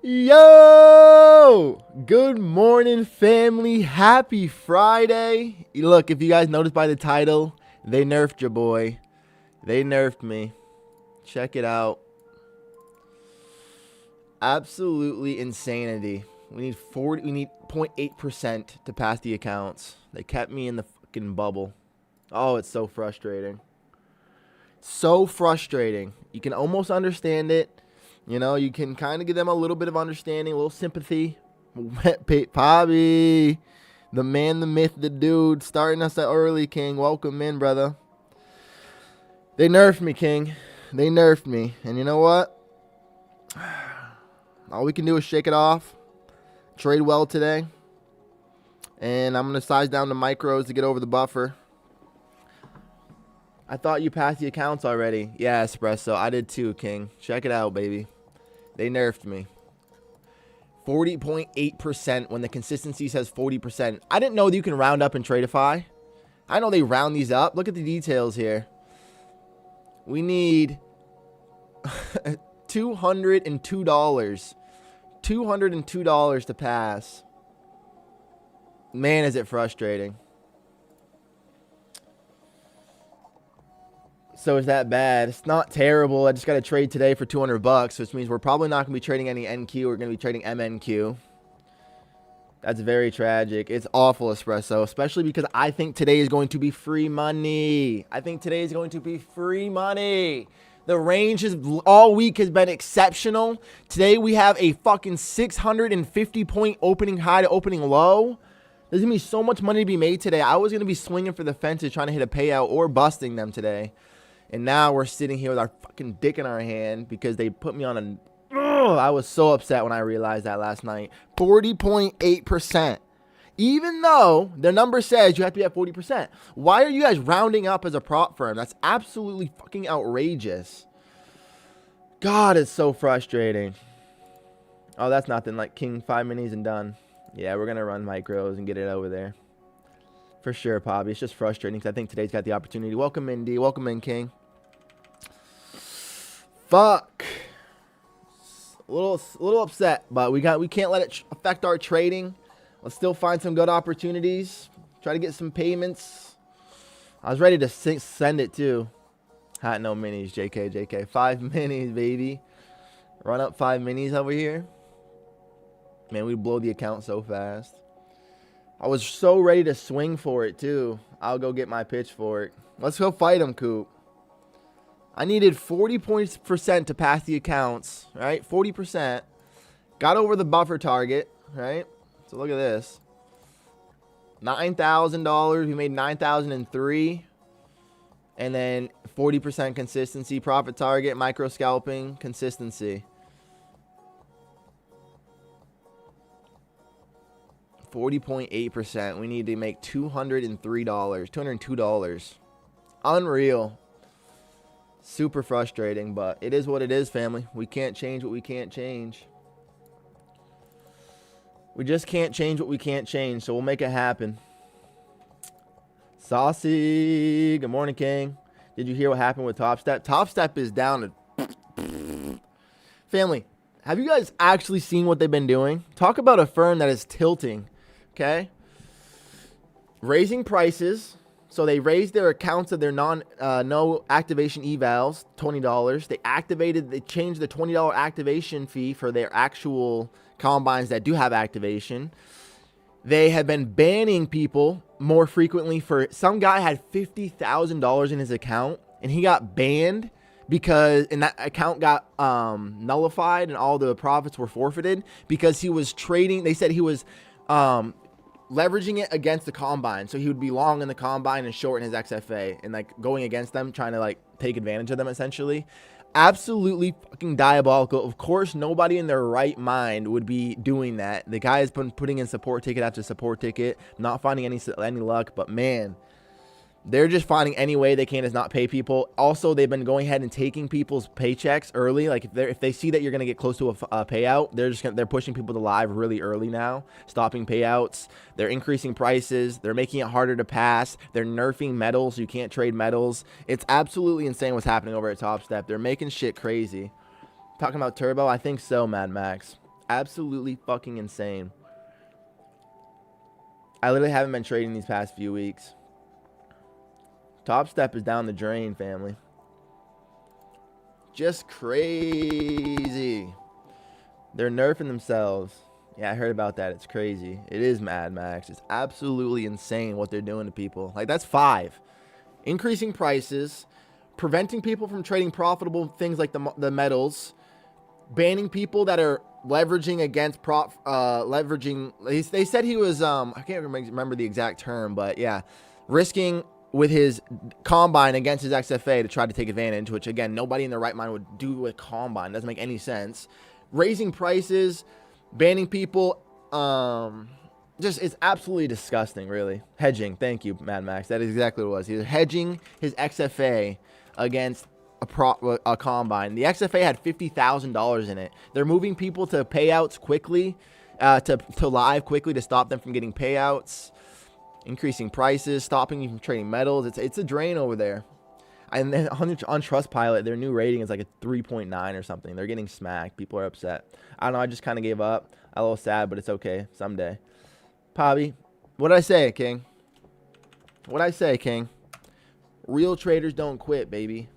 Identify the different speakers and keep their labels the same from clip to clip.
Speaker 1: Yo! Good morning, family. Happy Friday. Look, if you guys noticed by the title, they nerfed your boy. They nerfed me. Check it out. Absolutely insanity. We need 0.8% to pass the accounts. They kept me in the fucking bubble. Oh, it's so frustrating. So frustrating. You can almost understand it. You know, you can kind of give them a little bit of understanding, a little sympathy. Bobby, the man, the myth, the dude, starting us early, King. Welcome in, brother. They nerfed me, King. They nerfed me. And you know what? All we can do is shake it off. Trade well today. And I'm going to size down the micros to get over the buffer. I thought you passed the accounts already. Yeah, Espresso. I did too, King. Check it out, baby. They nerfed me. 40.8% when the consistency says 40%. I didn't know that you can round up in Tradeify. I know they round these up. Look at the details here. We need $202. $202 to pass. Man, is it frustrating. So is that bad? It's not terrible. I just got to trade today for $200, which means we're probably not going to be trading any NQ. We're going to be trading MNQ. That's very tragic. It's awful, Espresso, especially because I think today is going to be free money. I think today is going to be free money. The range all week has been exceptional. Today we have a fucking 650 point opening high to opening low. There's going to be so much money to be made today. I was going to be swinging for the fences trying to hit a payout or busting them today. And now we're sitting here with our fucking dick in our hand because they put me on a... I was so upset when I realized that last night. 40.8%. Even though the number says you have to be at 40%. Why are you guys rounding up as a prop firm? That's absolutely fucking outrageous. God, it's so frustrating. Oh, that's nothing. Like King 5 minis and done. Yeah, we're going to run micros and get it over there. For sure, Poppy. It's just frustrating because I think today's got the opportunity. Welcome in, D. Welcome in, King. Fuck. A little upset, but we can't let it affect our trading. Let's still find some good opportunities. Try to get some payments. I was ready to send it too. Hot no minis, JK. 5 minis, baby. Run up 5 minis over here. Man, we blow the account so fast. I was so ready to swing for it, too. I'll go get my pitchfork. Let's go fight him, Coop. I needed 40% to pass the accounts, right? 40%. Got over the buffer target, right? So look at this. $9,000. We made $9,003. And then 40% consistency, profit target, micro scalping, consistency. 40.8%. We need to make $203. $202. Unreal. Super frustrating, but it is what it is, family. We can't change what we can't change. We just can't change what we can't change, so we'll make it happen. Saucy. Good morning, King. Did you hear what happened with Top Step? Top Step is down to... Family, have you guys actually seen what they've been doing? Talk about a firm that is tilting. Okay, raising prices. So they raised their accounts of their no activation evals, $20. They changed the $20 activation fee for their actual combines that do have activation. They have been banning people more frequently. For some guy had $50,000 in his account and he got banned because that account got nullified and all the profits were forfeited because he was trading. They said he was leveraging it against the combine. So he would be long in the combine and short in his XFA and like going against them, trying to like take advantage of them essentially. Absolutely fucking diabolical. Of course, nobody in their right mind would be doing that. The guy has been putting in support ticket after support ticket, not finding any luck, but man, they're just finding any way they can to not pay people. Also, they've been going ahead and taking people's paychecks early. Like if they see that you're going to get close to a payout, they're pushing people to live really early now, stopping payouts. They're increasing prices. They're making it harder to pass. They're nerfing metals. You can't trade metals. It's absolutely insane what's happening over at Top Step. They're making shit crazy. Talking about Turbo, I think so, Mad Max. Absolutely fucking insane. I literally haven't been trading these past few weeks. Top Step is down the drain, family. Just crazy. They're nerfing themselves. Yeah, I heard about that. It's crazy. It is Mad Max. It's absolutely insane what they're doing to people. Like, that's 5. Increasing prices, preventing people from trading profitable things like the metals, banning people that are leveraging against leveraging. They said he was I can't remember the exact term, but yeah, risking with his combine against his XFA to try to take advantage, which again, nobody in their right mind would do with combine. It doesn't make any sense. Raising prices, banning people, just, it's absolutely disgusting, really. Hedging, thank you, Mad Max. That is exactly what it was. He was hedging his XFA against a combine. The XFA had $50,000 in it. They're moving people to payouts quickly, to live quickly to stop them from getting payouts, increasing prices, stopping you from trading metals. It's a drain over there. And then on Trustpilot, their new rating is like a 3.9 or something. They're getting smacked. People are upset. I don't know. I just kind of gave up. I'm a little sad, but it's okay. Someday. Pobby, what did I say, King? What did I say, King? Real traders don't quit, baby.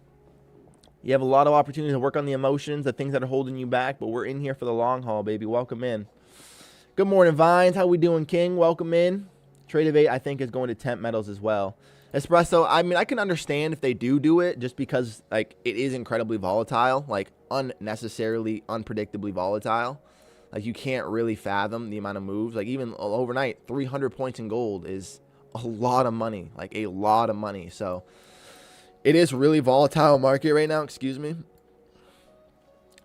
Speaker 1: You have a lot of opportunities to work on the emotions, the things that are holding you back, but we're in here for the long haul, baby. Welcome in. Good morning, Vines. How we doing, King? Welcome in. Tradeify, I think, is going to temp metals as well. Espresso, I mean, I can understand if they do it just because, like, it is incredibly volatile, like, unnecessarily, unpredictably volatile. Like, you can't really fathom the amount of moves. Like, even overnight, 300 points in gold is a lot of money, like, a lot of money. So, it is really volatile market right now, excuse me.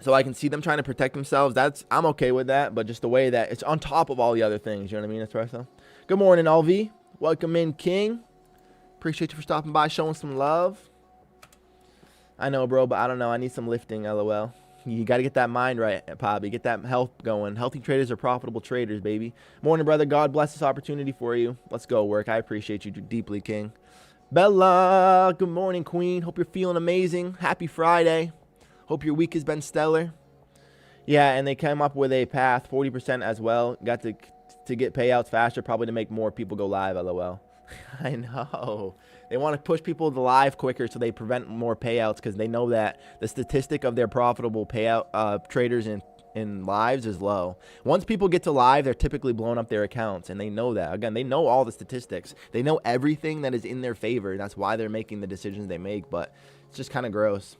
Speaker 1: So, I can see them trying to protect themselves. I'm okay with that, but just the way that it's on top of all the other things, you know what I mean, Espresso? Good morning, LV. Welcome in, King. Appreciate you for stopping by, showing some love. I know, bro, but I don't know. I need some lifting, LOL. You got to get that mind right, Pobby. Get that health going. Healthy traders are profitable traders, baby. Morning, brother. God bless this opportunity for you. Let's go work. I appreciate you deeply, King. Bella, good morning, Queen. Hope you're feeling amazing. Happy Friday. Hope your week has been stellar. Yeah, and they came up with a path, 40% as well. Got to get payouts faster, probably to make more people go live, LOL. I know. They want to push people to live quicker so they prevent more payouts because they know that the statistic of their profitable payout traders in lives is low. Once people get to live, they're typically blowing up their accounts, and they know that. Again, they know all the statistics. They know everything that is in their favor. That's why they're making the decisions they make, but it's just kind of gross.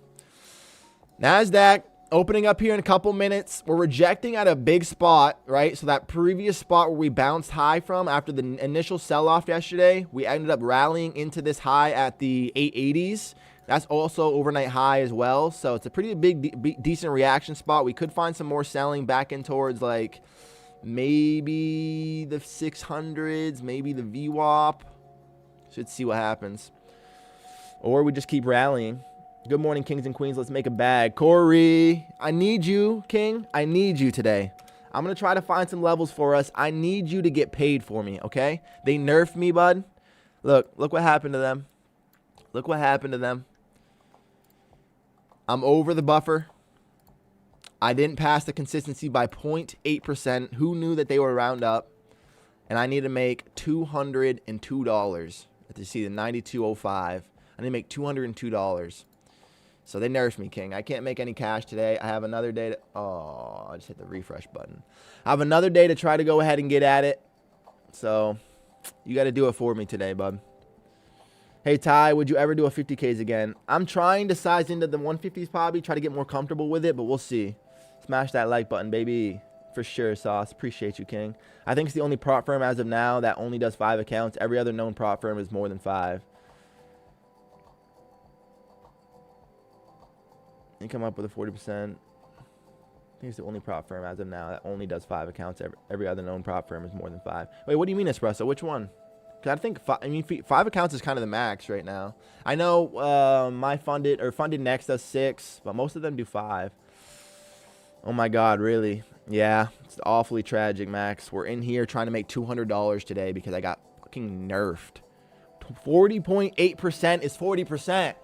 Speaker 1: NASDAQ opening up here in a couple minutes. We're rejecting at a big spot, right? So that previous spot where we bounced high from after the initial sell-off yesterday, we ended up rallying into this high at the 880s. That's also overnight high as well. So it's a pretty big, decent reaction spot. We could find some more selling back in towards like maybe the 600s, maybe the VWAP. Should see what happens. Or we just keep rallying. Good morning, kings and queens. Let's make a bag. Corey, I need you, King. I need you today. I'm going to try to find some levels for us. I need you to get paid for me, okay? They nerfed me, bud. Look what happened to them. Look what happened to them. I'm over the buffer. I didn't pass the consistency by 0.8%. Who knew that they were round up? And I need to make $202. To see the 9205. I need to make $202. So they nerfed me, King. I can't make any cash today. I have another day to... Oh, I just hit the refresh button. I have another day to try to go ahead and get at it. So you got to do it for me today, bud. Hey, Ty, would you ever do a 50K's again? I'm trying to size into the 150s, probably. Try to get more comfortable with it, but we'll see. Smash that like button, baby. For sure, Sauce. Appreciate you, King. I think it's the only prop firm as of now that only does 5 accounts. Every other known prop firm is more than 5. You come up with a 40%. I think it's the only prop firm as of now that only does 5 accounts. Every other known prop firm is more than 5. Wait, what do you mean, Espresso? Which one? Because I think 5 accounts is kind of the max right now. I know my funded next does 6, but most of them do 5. Oh my God, really? Yeah, it's awfully tragic, Max. We're in here trying to make $200 today because I got fucking nerfed. 40.8% is 40%.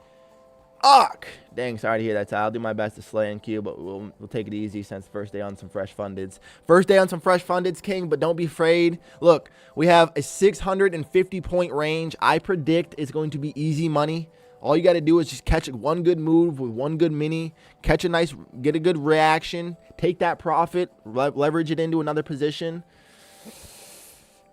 Speaker 1: Fuck. Dang, sorry to hear that, Ty. I'll do my best to slay in queue, but we'll take it easy since first day on some fresh fundeds. First day on some fresh fundeds, King, but don't be afraid. Look, we have a 650-point range. I predict it's going to be easy money. All you got to do is just catch one good move with one good mini, get a good reaction, take that profit, leverage it into another position.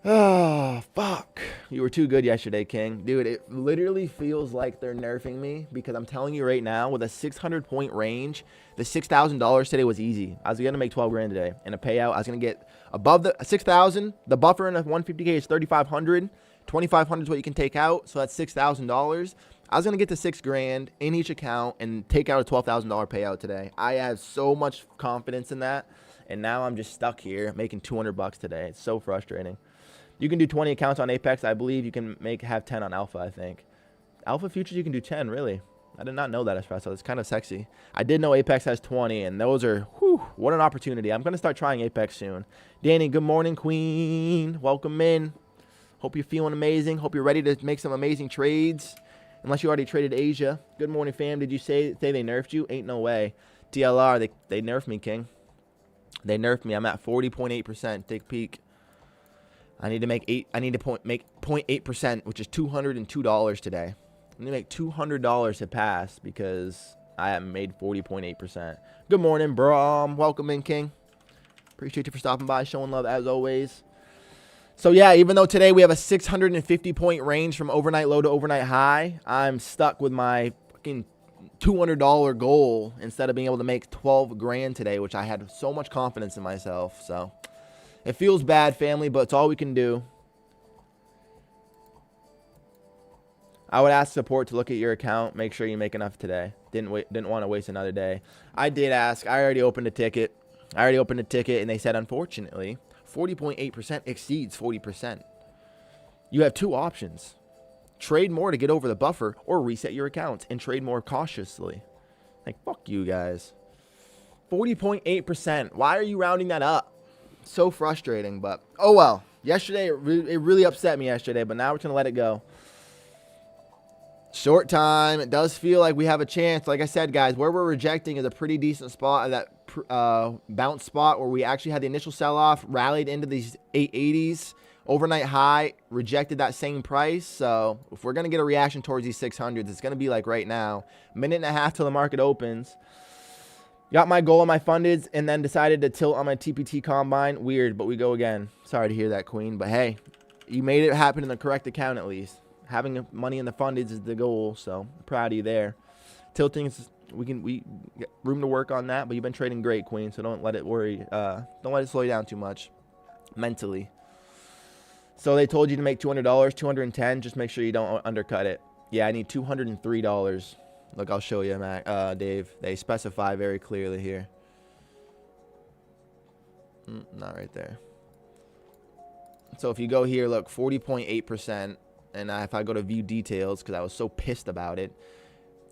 Speaker 1: Oh, fuck. You were too good yesterday, King. Dude, it literally feels like they're nerfing me because I'm telling you right now, with a 600-point range, the $6,000 today was easy. I was going to make 12 grand today. In a payout, I was going to get above the 6,000. The buffer in a 150K is 3,500. 2,500 is what you can take out, so that's $6,000. I was going to get to 6 grand in each account and take out a $12,000 payout today. I have so much confidence in that, and now I'm just stuck here making 200 bucks today. It's so frustrating. You can do 20 accounts on Apex. I believe you can have 10 on Alpha, I think. Alpha Futures, you can do 10, really. I did not know that, Espresso. It's kind of sexy. I did know Apex has 20, and those are, whew, what an opportunity. I'm going to start trying Apex soon. Danny, good morning, Queen. Welcome in. Hope you're feeling amazing. Hope you're ready to make some amazing trades. Unless you already traded Asia. Good morning, fam. Did you say they nerfed you? Ain't no way. TLR, they nerfed me, King. They nerfed me. I'm at 40.8%. Take a peek. I need to make 0.8%, which is $202 today. I need to make $200 to pass because I haven't made 40.8%. Good morning, Brom. Welcome in, King. Appreciate you for stopping by, showing love as always. So, yeah, even though today we have a 650-point range from overnight low to overnight high, I'm stuck with my fucking $200 goal instead of being able to make 12 grand today, which I had so much confidence in myself. So, it feels bad, family, but it's all we can do. I would ask support to look at your account. Make sure you make enough today. Didn't want to waste another day. I did ask. I already opened a ticket. And they said, unfortunately, 40.8% exceeds 40%. You have two options. Trade more to get over the buffer or reset your accounts and trade more cautiously. Like, fuck you guys. 40.8%. Why are you rounding that up? So frustrating, but oh well. Yesterday, it really upset me yesterday, but now we're going to let it go. Short time. It does feel like we have a chance. Like I said, guys, where we're rejecting is a pretty decent spot, that bounce spot where we actually had the initial sell-off, rallied into these 880s, overnight high, rejected that same price. So if we're going to get a reaction towards these 600s, it's going to be like right now. Minute and a half till the market opens. Got my goal on my fundeds and then decided to tilt on my TPT combine. Weird, but we go again. Sorry to hear that, Queen. But hey, you made it happen in the correct account at least. Having money in the fundeds is the goal, so proud of you there. Tilting is, we get room to work on that, but you've been trading great, Queen. So don't let it don't let it slow you down too much mentally. So they told you to make $200, $210. Just make sure you don't undercut it. Yeah, I need $203. Look, I'll show you, Dave. They specify very clearly here. Not right there. So if you go here, look, 40.8%. And if I go to view details, because I was so pissed about it,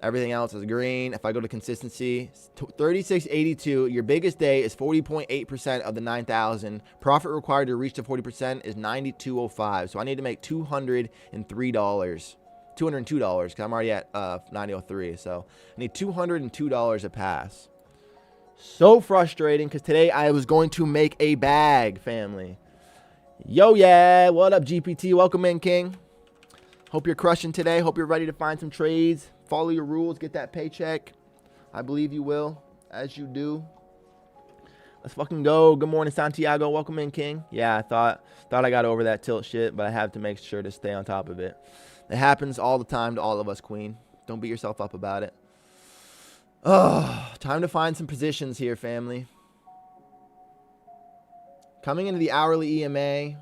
Speaker 1: everything else is green. If I go to consistency, 3682. Your biggest day is 40.8% of the 9,000. Profit required to reach the 40% is 92.05. So I need to make $203. $202 because I'm already at 90.03. So I need $202 a pass. So frustrating because today I was going to make a bag, family. Yo, yeah. What up, GPT? Welcome in, King. Hope you're crushing today. Hope you're ready to find some trades. Follow your rules. Get that paycheck. I believe you will, as you do. Let's fucking go. Good morning, Santiago. Welcome in, King. Yeah, I thought I got over that tilt shit, but I have to make sure to stay on top of it. It happens all the time to all of us, Queen. Don't beat yourself up about it. Oh, time to find some positions here, family. Coming into the hourly EMA,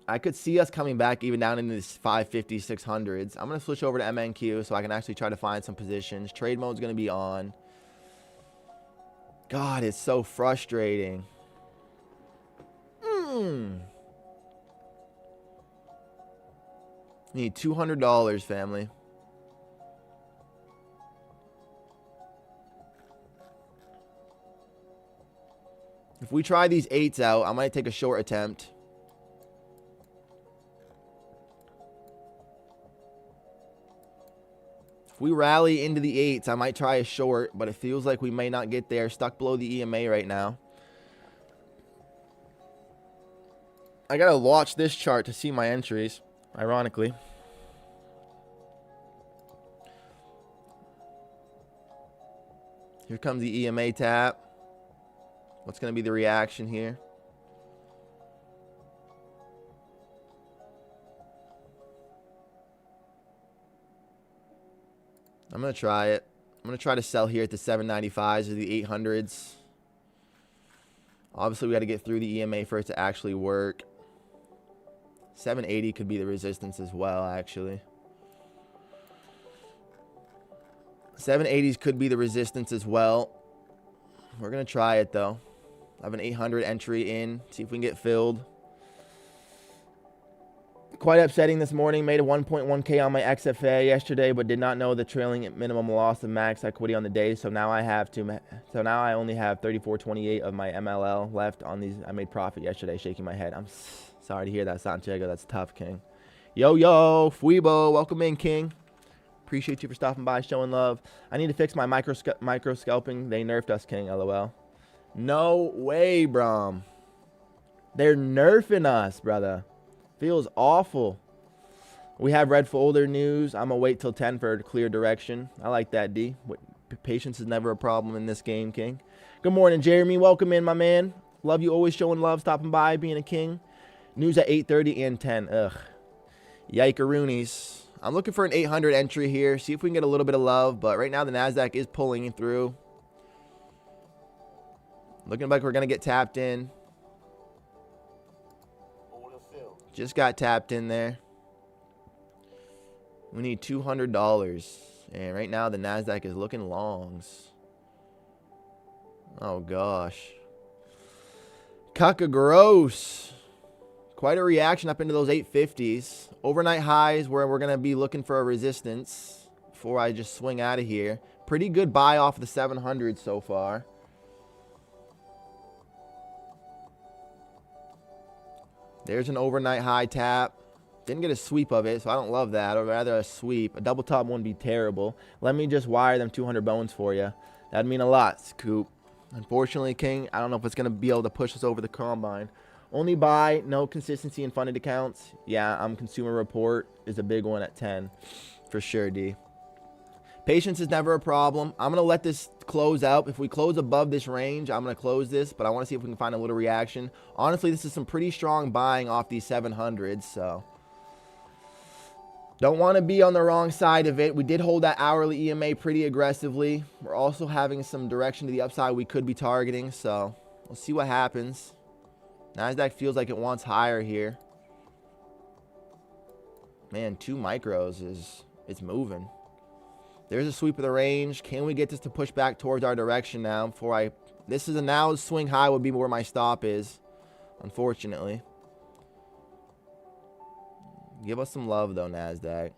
Speaker 1: I could see us coming back even down into these 550s, 600s. I'm going to switch over to MNQ so I can actually try to find some positions. Trade mode's going to be on. God, it's so frustrating. Need $200, family. If we try these 8s out, I might take a short attempt. If we rally into the 8s, I might try a short, but it feels like we may not get there. Stuck below the EMA right now. I got to watch this chart to see my entries, ironically. Here comes the EMA tap. What's going to be the reaction here? I'm going to try it. I'm going to try to sell here at the 795s or the 800s. Obviously, we got to get through the EMA for it to actually work. 780 could be the resistance as well, actually. 780s could be the resistance as well. We're going to try it, though. I have an 800 entry in. See if we can get filled. Quite upsetting this morning. Made a 1.1K on my XFA yesterday, but did not know the trailing minimum loss of max equity on the day. So now I only have 34.28 of my MLL left on these. I made profit yesterday. Shaking my head. I'm sorry to hear that, Santiago. That's tough, King. Yo, Fuibo. Welcome in, King. Appreciate you for stopping by, showing love. I need to fix my micro scalping. They nerfed us, King. LOL. No way, Brom. They're nerfing us, brother. Feels awful. We have red folder news. I'm going to wait till 10 for a clear direction. I like that, D. Patience is never a problem in this game, King. Good morning, Jeremy. Welcome in, my man. Love you, always showing love, stopping by, being a king. News at 8:30 and 10. Ugh. Yikeroonies. I'm looking for an 800 entry here. See if we can get a little bit of love. But right now, the NASDAQ is pulling through. Looking like we're going to get tapped in. Just got tapped in there. We need $200. And right now, the NASDAQ is looking longs. Oh, gosh. Cucka gross. Quite a reaction up into those 850s. Overnight highs where we're going to be looking for a resistance before I just swing out of here. Pretty good buy off the 700 so far. There's an overnight high tap. Didn't get a sweep of it, so I don't love that. I'd rather a sweep. A double top wouldn't be terrible. Let me just wire them 200 bones for you. That'd mean a lot, Scoop. Unfortunately, King, I don't know if it's going to be able to push us over the combine. Only buy, no consistency in funded accounts. Yeah, consumer report is a big one at 10. For sure, D. Patience is never a problem. I'm going to let this close out. If we close above this range, I'm going to close this, but I want to see if we can find a little reaction. Honestly, this is some pretty strong buying off these 700s, so don't want to be on the wrong side of it. We did hold that hourly EMA pretty aggressively. We're also having some direction to the upside we could be targeting, so we'll see what happens. NASDAQ feels like it wants higher here. Man, 2 micros it's moving. There's a sweep of the range. Can we get this to push back towards our direction now before this is a now swing high would be where my stop is, unfortunately. Give us some love though, NASDAQ.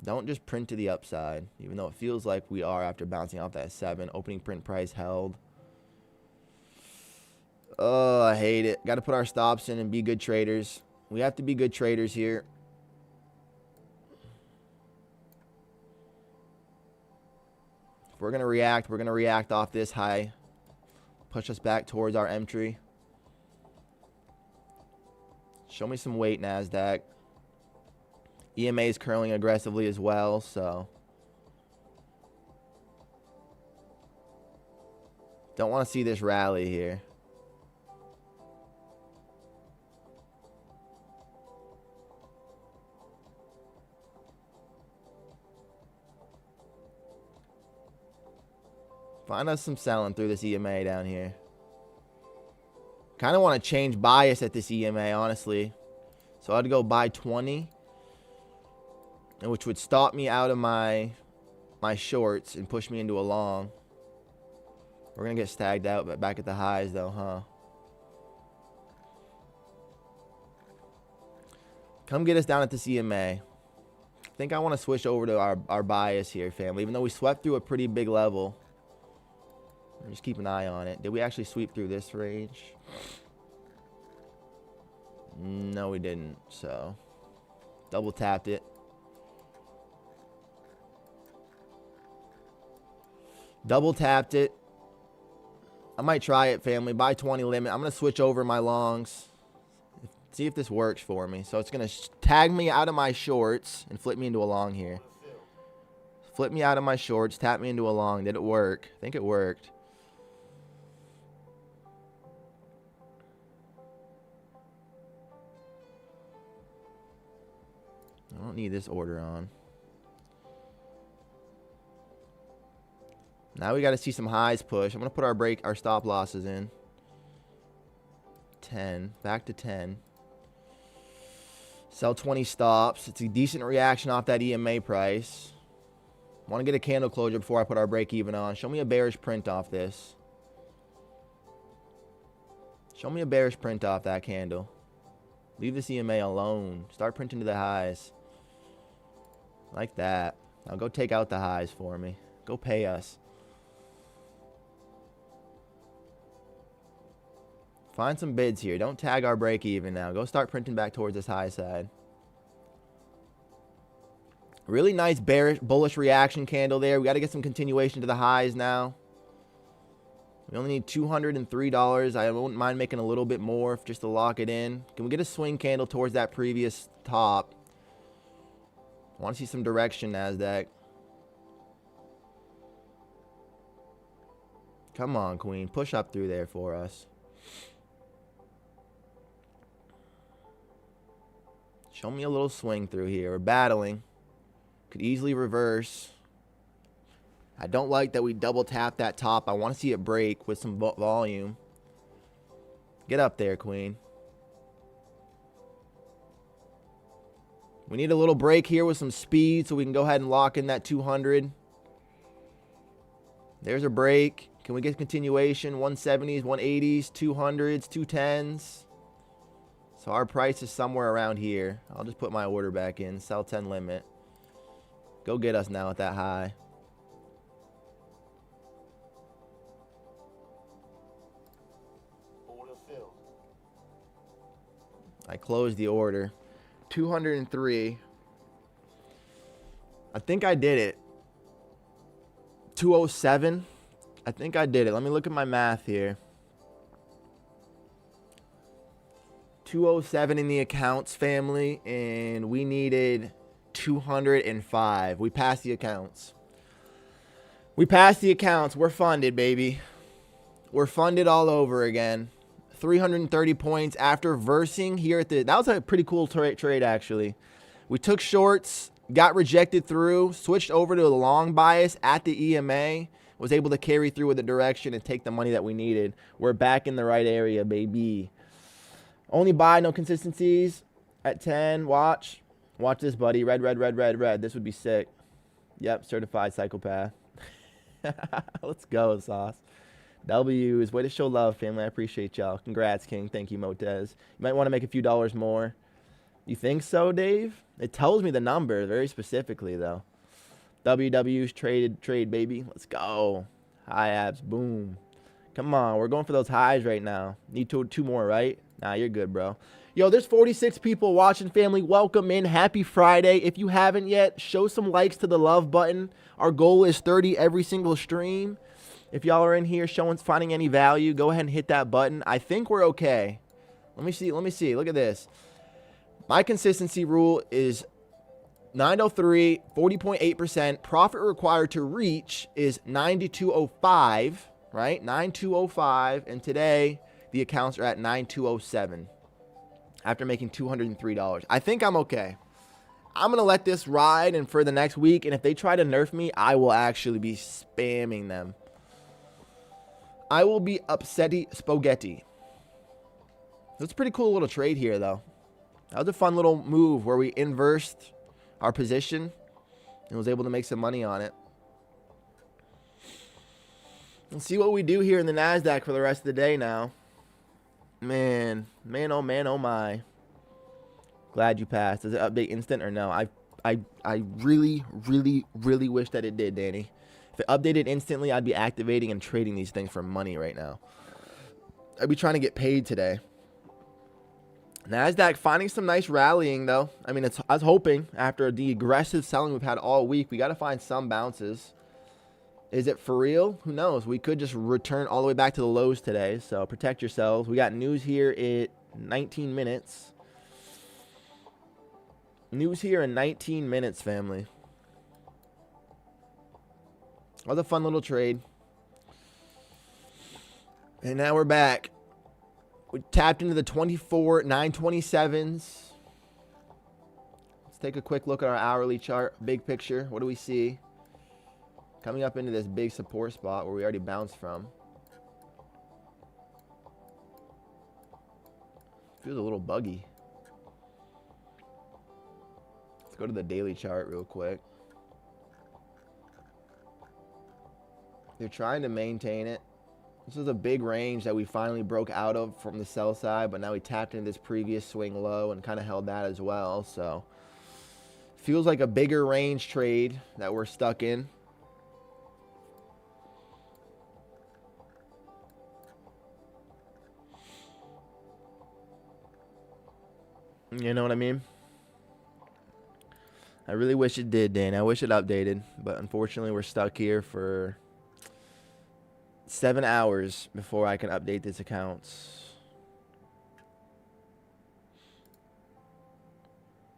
Speaker 1: Don't just print to the upside, even though it feels like we are after bouncing off that 7. Opening print price held. Oh, I hate it. Got to put our stops in and be good traders. We have to be good traders here. If we're going to react off this high. Push us back towards our entry. Show me some weight, NASDAQ. EMA is curling aggressively as well, so don't want to see this rally here. Find us some selling through this EMA down here. Kind of want to change bias at this EMA, honestly. So I'd go buy 20. Which would stop me out of my shorts and push me into a long. We're going to get stagged out, but back at the highs, though, huh? Come get us down at this EMA. I think I want to switch over to our bias here, family. Even though we swept through a pretty big level. Just keep an eye on it. Did we actually sweep through this range? No, we didn't. So, double tapped it. Double tapped it. I might try it, family. Buy 20 limit. I'm going to switch over my longs. See if this works for me. So it's going to tag me out of my shorts and flip me into a long here. Flip me out of my shorts, tap me into a long. Did it work? I think it worked. I don't need this order on. Now we got to see some highs push. I'm going to put our stop losses in. 10. Back to 10. Sell 20 stops. It's a decent reaction off that EMA price. Want to get a candle closure before I put our break even on. Show me a bearish print off this. Show me a bearish print off that candle. Leave this EMA alone. Start printing to the highs. Like that. Now go take out the highs for me. Go pay us. Find some bids here. Don't tag our break even now. Go start printing back towards this high side. Really nice bearish, bullish reaction candle there. We got to get some continuation to the highs now. We only need $203. I wouldn't mind making a little bit more just to lock it in. Can we get a swing candle towards that previous top? I want to see some direction, NASDAQ. Come on, Queen. Push up through there for us. Show me a little swing through here. We're battling. Could easily reverse. I don't like that we double tap that top. I want to see it break with some volume. Get up there, Queen. We need a little break here with some speed so we can go ahead and lock in that 200. There's a break. Can we get continuation? 170s, 180s, 200s, 210s. So our price is somewhere around here. I'll just put my order back in. Sell 10 limit. Go get us now at that high.
Speaker 2: Order filled.
Speaker 1: I closed the order. 203. I think I did it. 207. I think I did it. Let me look at my math here. 207 in the accounts, family, and we needed 205. We passed the accounts. We passed the accounts. We're funded, baby. We're funded all over again. 330 points after versing here at the... That was a pretty cool trade, actually. We took shorts, got rejected through, switched over to a long bias at the EMA, was able to carry through with the direction and take the money that we needed. We're back in the right area, baby. Only buy, no consistencies at 10. Watch. Watch this, buddy. Red, red, red, red, red. This would be sick. Yep, certified psychopath. Let's go, Sauce. W's. Way to show love, family. I appreciate y'all. Congrats, King. Thank you, Motez. You might want to make a few dollars more. You think so, Dave? It tells me the number very specifically, though. WW's trade, baby. Let's go. High abs. Boom. Come on. We're going for those highs right now. Need two more, right? Nah, you're good, bro. Yo, there's 46 people watching, family. Welcome in. Happy Friday. If you haven't yet, show some likes to the love button. Our goal is 30 every single stream. If y'all are in here finding any value, go ahead and hit that button. I think we're okay. Let me see. Look at this. My consistency rule is 903, 40.8%. Profit required to reach is 9205, right? 9205. And today, the accounts are at 9207 after making $203. I think I'm okay. I'm going to let this ride and for the next week. And if they try to nerf me, I will actually be spamming them. I will be upsetty spaghetti. That's a pretty cool little trade here, though. That was a fun little move where we inversed our position and was able to make some money on it. Let's see what we do here in the NASDAQ for the rest of the day now. Man, oh man, oh my. Glad you passed. Does it update instant or no? I really, really, really wish that it did, Danny. If it updated instantly, I'd be activating and trading these things for money right now. I'd be trying to get paid today. NASDAQ finding some nice rallying, though. I mean, I was hoping after the aggressive selling we've had all week, we got to find some bounces. Is it for real? Who knows? We could just return all the way back to the lows today. So protect yourselves. We got news here in 19 minutes. News here in 19 minutes, family. That was a fun little trade. And now we're back. We tapped into the 24 927s. Let's take a quick look at our hourly chart. Big picture. What do we see? Coming up into this big support spot where we already bounced from. Feels a little buggy. Let's go to the daily chart real quick. They're trying to maintain it. This was a big range that we finally broke out of from the sell side, but now we tapped into this previous swing low and kind of held that as well. So feels like a bigger range trade that we're stuck in. You know what I mean? I really wish it did, Dan. I wish it updated, but unfortunately we're stuck here for 7 hours before I can update this account.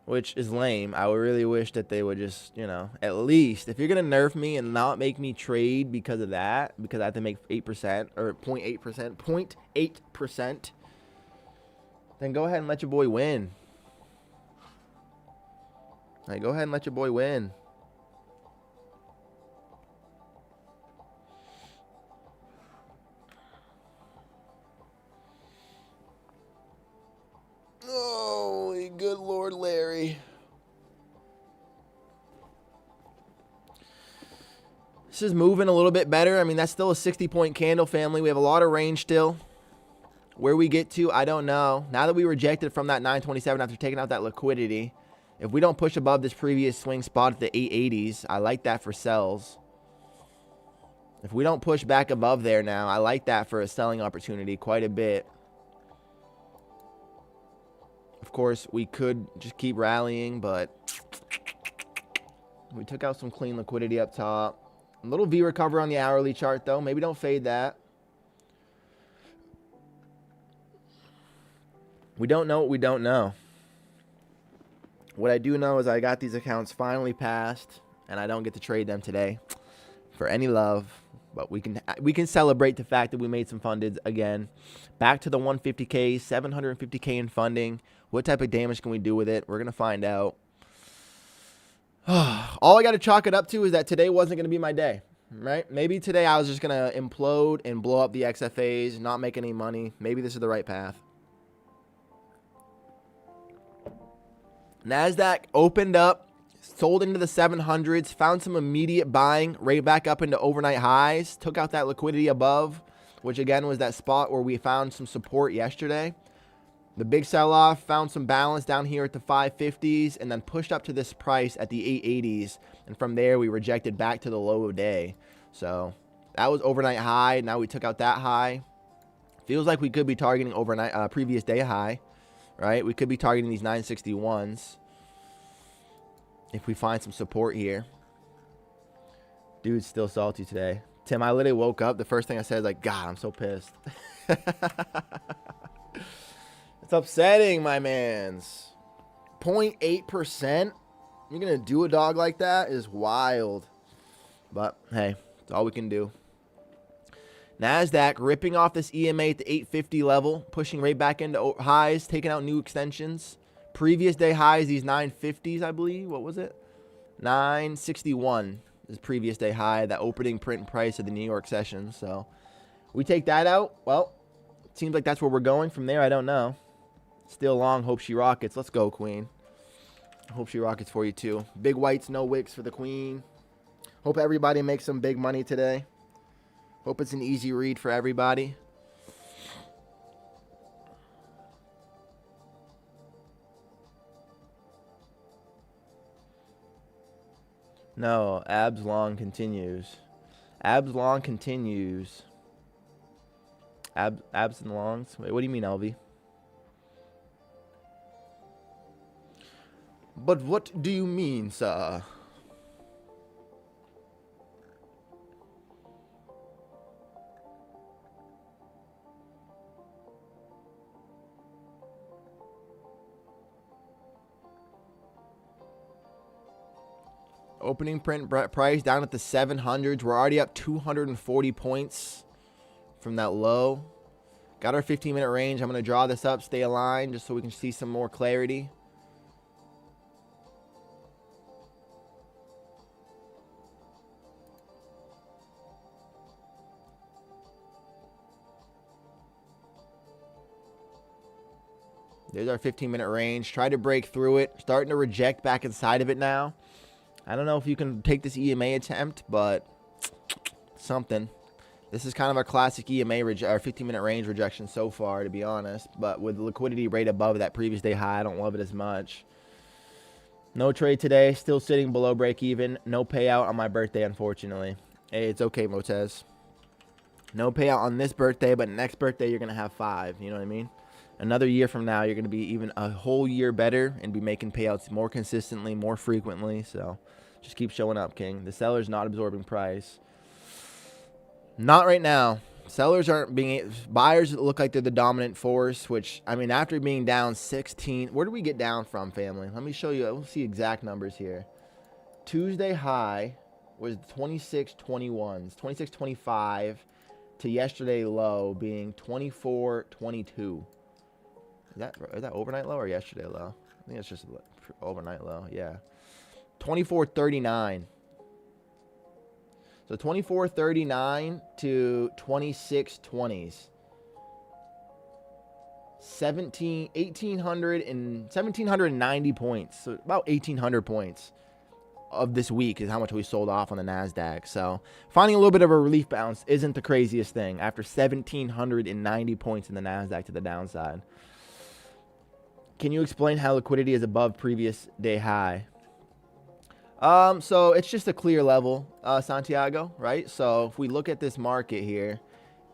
Speaker 1: Which is lame. I would really wish that they would just, you know, at least, if you're going to nerf me and not make me trade because of that, because I have to make 8% or 0.8%, then go ahead and let your boy win. Like, go ahead and let your boy win. Oh, good Lord, Larry. This is moving a little bit better. I mean, that's still a 60-point candle, family. We have a lot of range still. Where we get to, I don't know. Now that we rejected from that 927 after taking out that liquidity, if we don't push above this previous swing spot at the 880s, I like that for sells. If we don't push back above there now, I like that for a selling opportunity quite a bit. Of course, we could just keep rallying, but we took out some clean liquidity up top. A little V recover on the hourly chart, though. Maybe don't fade that. We don't know what we don't know. What I do know is I got these accounts finally passed, and I don't get to trade them today for any love. But we can celebrate the fact that we made some funded again. Back to the 150K, 750K in funding. What type of damage can we do with it? We're going to find out. All I got to chalk it up to is that today wasn't going to be my day, right? Maybe today I was just going to implode and blow up the XFAs, not make any money. Maybe this is the right path. NASDAQ opened up, sold into the 700s, found some immediate buying, right back up into overnight highs, took out that liquidity above, which again was that spot where we found some support yesterday. The big sell-off found some balance down here at the 550s and then pushed up to this price at the 880s. And from there, we rejected back to the low of day. So that was overnight high. Now we took out that high. Feels like we could be targeting overnight previous day high. Right, we could be targeting these 961s if we find some support here. Dude's still salty today. Tim, I literally woke up. The first thing I said is like, God, I'm so pissed. It's upsetting, my mans. 0.8%? You're going to do a dog like that is wild. But, hey, it's all we can do. NASDAQ ripping off this EMA at the 850 level, pushing right back into highs, taking out new extensions. Previous day highs, these 950s, I believe. What was it? 961 is previous day high, that opening print price of the New York session. So we take that out. Well, it seems like that's where we're going. From there, I don't know. Still long. Hope she rockets. Let's go, Queen. Hope she rockets for you, too. Big whites, no wicks for the Queen. Hope everybody makes some big money today. Hope it's an easy read for everybody. No, abs long continues. Abs long continues. Abs and longs? Wait, what do you mean, LV? But what do you mean, sir? Opening print price down at the 700s. We're already up 240 points from that low. Got our 15-minute range. I'm going to draw this up, stay aligned, just so we can see some more clarity. There's our 15-minute range. Try to break through it. Starting to reject back inside of it now. I don't know if you can take this EMA attempt, but something. This is kind of our classic EMA, our 15-minute range rejection so far, to be honest. But with the liquidity rate above that previous day high, I don't love it as much. No trade today. Still sitting below break even. No payout on my birthday, unfortunately. Hey, it's okay, Motez. No payout on this birthday, but next birthday you're going to have 5. You know what I mean? Another year from now, you're going to be even a whole year better and be making payouts more consistently, more frequently. So just keep showing up, King. The seller's not absorbing price. Not right now. Sellers aren't being... Buyers look like they're the dominant force, which, I mean, after being down 16... Where did we get down from, family? Let me show you. We'll see exact numbers here. Tuesday high was 26.21s, 26.25 to yesterday low being 24.22. Is that overnight low or yesterday low? I think it's just overnight low. Yeah. 24.39. So 24.39 to 26.20s. 1,790 points. So about 1,800 points of this week is how much we sold off on the NASDAQ. So finding a little bit of a relief bounce isn't the craziest thing after 1,790 points in the NASDAQ to the downside. Can you explain how liquidity is above previous day high? So it's just a clear level, Santiago, right? So if we look at this market here,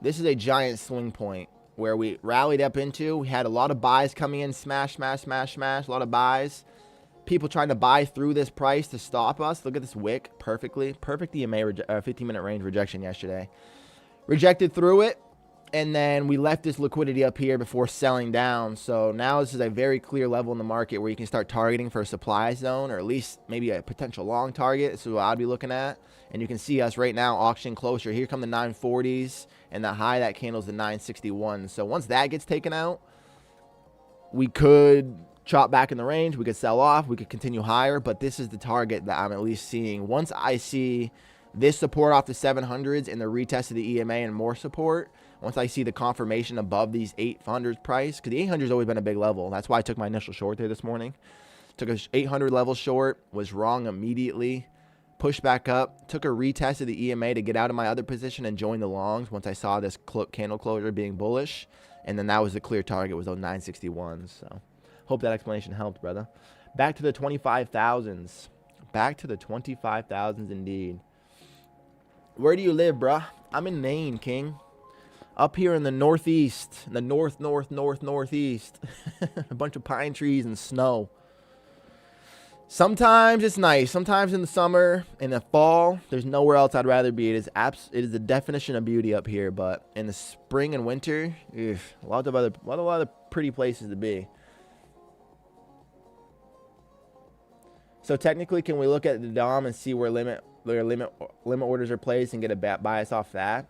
Speaker 1: this is a giant swing point where we rallied up into. We had a lot of buys coming in, smash, smash, smash, smash, a lot of buys. People trying to buy through this price to stop us. Look at this wick, perfect EMA 15-minute range rejection yesterday. Rejected through it. And then we left this liquidity up here before selling down. So now this is a very clear level in the market where you can start targeting for a supply zone or at least maybe a potential long target. This is what I'd be looking at. And you can see us right now auction closer. Here come the 940s and the high that candle's the 961. So once that gets taken out, we could chop back in the range. We could sell off. We could continue higher. But this is the target that I'm at least seeing. Once I see this support off the 700s and the retest of the EMA and more support, once I see the confirmation above these 800s price, because the 800 has always been a big level. That's why I took my initial short there this morning. Took a 800 level short, was wrong immediately. Pushed back up, took a retest of the EMA to get out of my other position and join the longs once I saw this candle closure being bullish. And then that was the clear target, was those 961s. So hope that explanation helped, brother. Back to the 25,000s. Back to the 25,000s indeed. Where do you live, bruh? I'm in Maine, King. Up here in the northeast, in the northeast. A bunch of pine trees and snow. Sometimes it's nice. Sometimes in the summer, in the fall, there's nowhere else I'd rather be. It is the definition of beauty up here. But in the spring and winter, a lot of other pretty places to be. So technically, can we look at the DOM and see where limit orders are placed and get a bias off that?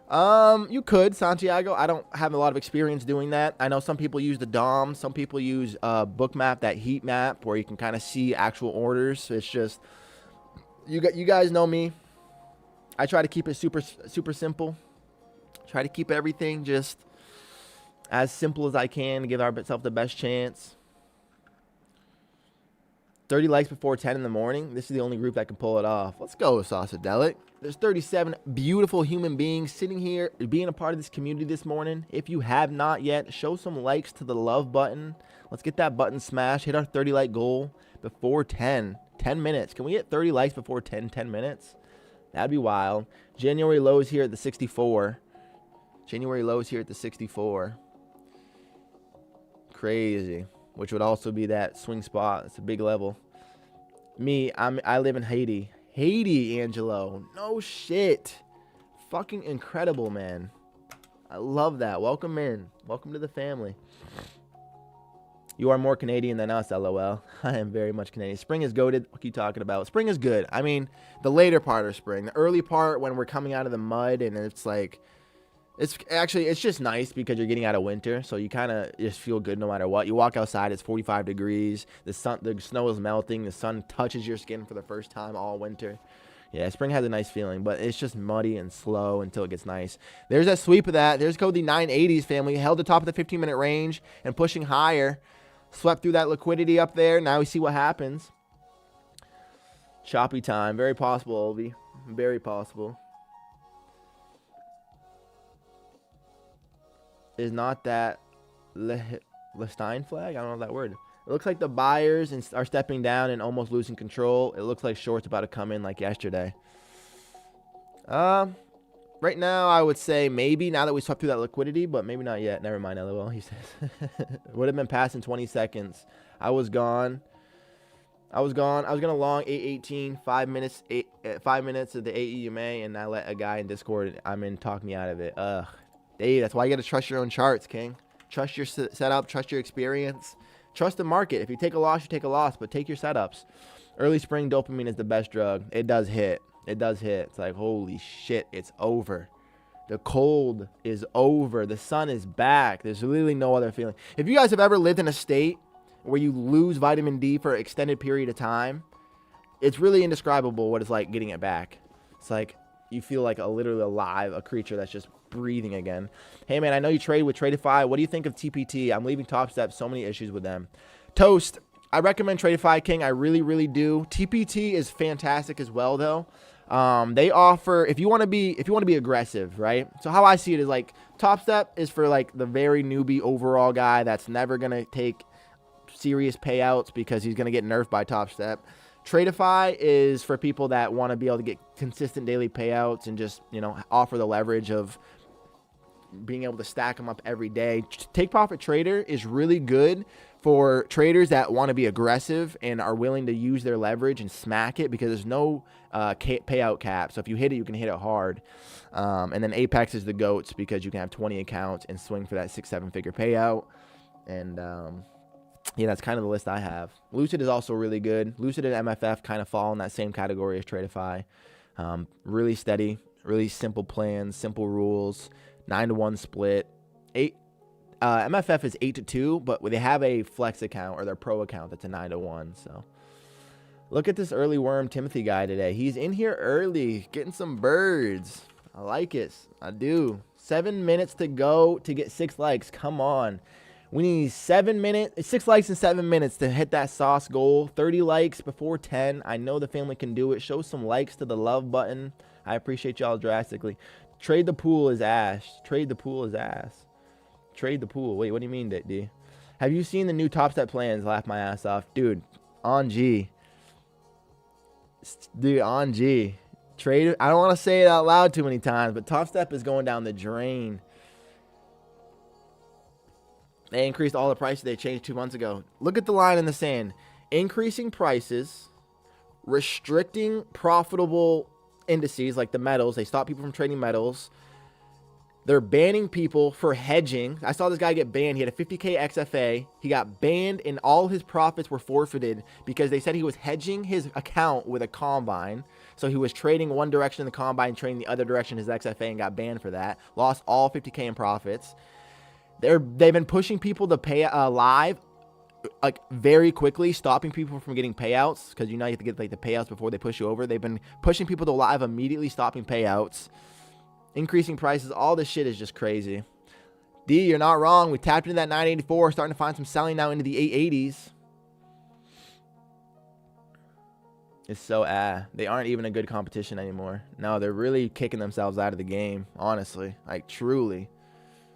Speaker 1: You could, Santiago. I don't have a lot of experience doing that. I know some people use the DOM. Some people use Bookmap, that heat map, where you can kind of see actual orders. It's just, you guys know me. I try to keep it super simple. Try to keep everything just as simple as I can to give ourselves the best chance. 30 likes before 10 in the morning. This is the only group that can pull it off. Let's go, Sausadelic. There's 37 beautiful human beings sitting here being a part of this community this morning. If you have not yet, show some likes to the love button. Let's get that button smashed. Hit our 30 like goal before 10 minutes. Can we get 30 likes before 10 minutes? That'd be wild. January lows here at the 64. January lows here at the 64. Crazy. Which would also be that swing spot. It's a big level. I live in Haiti. Haiti, Angelo. No shit. Fucking incredible, man. I love that. Welcome in. Welcome to the family. You are more Canadian than us, LOL. I am very much Canadian. Spring is goated. What are you talking about? Spring is good. I mean, the later part of spring. The early part when we're coming out of the mud and it's like, it's just nice because you're getting out of winter. So you kind of just feel good no matter what. You walk outside, it's 45 degrees. The snow is melting. The sun touches your skin for the first time all winter. Yeah, spring has a nice feeling, but it's just muddy and slow until it gets nice. There's a sweep of that. There's Cody 980s, family. Held the top of the 15-minute range and pushing higher. Swept through that liquidity up there. Now we see what happens. Choppy time. Very possible, Ovi. Very possible. Is not that Lestein flag? I don't know that word. It looks like the buyers are stepping down and almost losing control. It looks like short's about to come in like yesterday. Right now, I would say maybe now that we swept through that liquidity, but maybe not yet. Never mind, LOL, he says. Would have been passed in 20 seconds. I was gone. I was going to long 8:18, 5 minutes, 5 minutes of the AEMA, and I let a guy in Discord, talk me out of it. Dave, that's why you got to trust your own charts, King. Trust your setup, trust your experience. Trust the market. If you take a loss, you take a loss, but take your setups. Early spring dopamine is the best drug. It does hit. It does hit. It's like, holy shit, it's over. The cold is over. The sun is back. There's really no other feeling. If you guys have ever lived in a state where you lose vitamin D for an extended period of time, it's really indescribable what it's like getting it back. It's like you feel like literally alive, a creature that's just breathing again. Hey man, I know you trade with Tradeify. What do you think of TPT? I'm leaving Top Step. So many issues with them. Toast. I recommend Tradeify, King. I really, really do. TPT is fantastic as well, though. They offer if you want to be aggressive, right? So how I see it is like Top Step is for like the very newbie overall guy that's never gonna take serious payouts because he's gonna get nerfed by Top Step. Tradeify is for people that want to be able to get consistent daily payouts and just, offer the leverage of being able to stack them up every day. Take Profit Trader is really good for traders that want to be aggressive and are willing to use their leverage and smack it because there's no payout cap. So if you hit it, you can hit it hard. And then Apex is the GOATs because you can have 20 accounts and swing for that 6-7 figure payout. And yeah, that's kind of the list I have. Lucid is also really good. Lucid and MFF kind of fall in that same category as Tradeify. Really steady, really simple plans, simple rules, 9-to-1 split. MFF is 8-to-2, but they have a flex account or their pro account that's a 9-to-1. So look at this early worm Timothy guy today. He's in here early, getting some birds. I like it. I do. 7 minutes to go to get 6 likes. Come on. We need 6 likes in 7 minutes to hit that sauce goal. 30 likes before 10. I know the family can do it. Show some likes to the love button. I appreciate y'all drastically. Trade the pool is ass. Trade the pool is ass. Trade the pool. Wait, what do you mean, D? Have you seen the new Top Step plans? Laugh my ass off. Dude, on G. Dude, on G. Trade. I don't want to say it out loud too many times, but Top Step is going down the drain. They increased all the prices they changed 2 months ago. Look at the line in the sand. Increasing prices, restricting profitable indices like the metals. They stop people from trading metals. They're banning people for hedging. I saw this guy get banned. He had a 50K XFA. He got banned and all his profits were forfeited because they said he was hedging his account with a combine. So he was trading one direction in the combine, trading the other direction his XFA, and got banned for that. Lost all 50K in profits. They've been pushing people to pay live like very quickly, stopping people from getting payouts because you have to get like the payouts before they push you over. They've been pushing people to live immediately, stopping payouts, increasing prices. All this shit is just crazy. D, you're not wrong. We tapped into that 984, starting to find some selling now into the 880s. It's so they aren't even a good competition anymore. No, they're really kicking themselves out of the game, honestly. Like truly.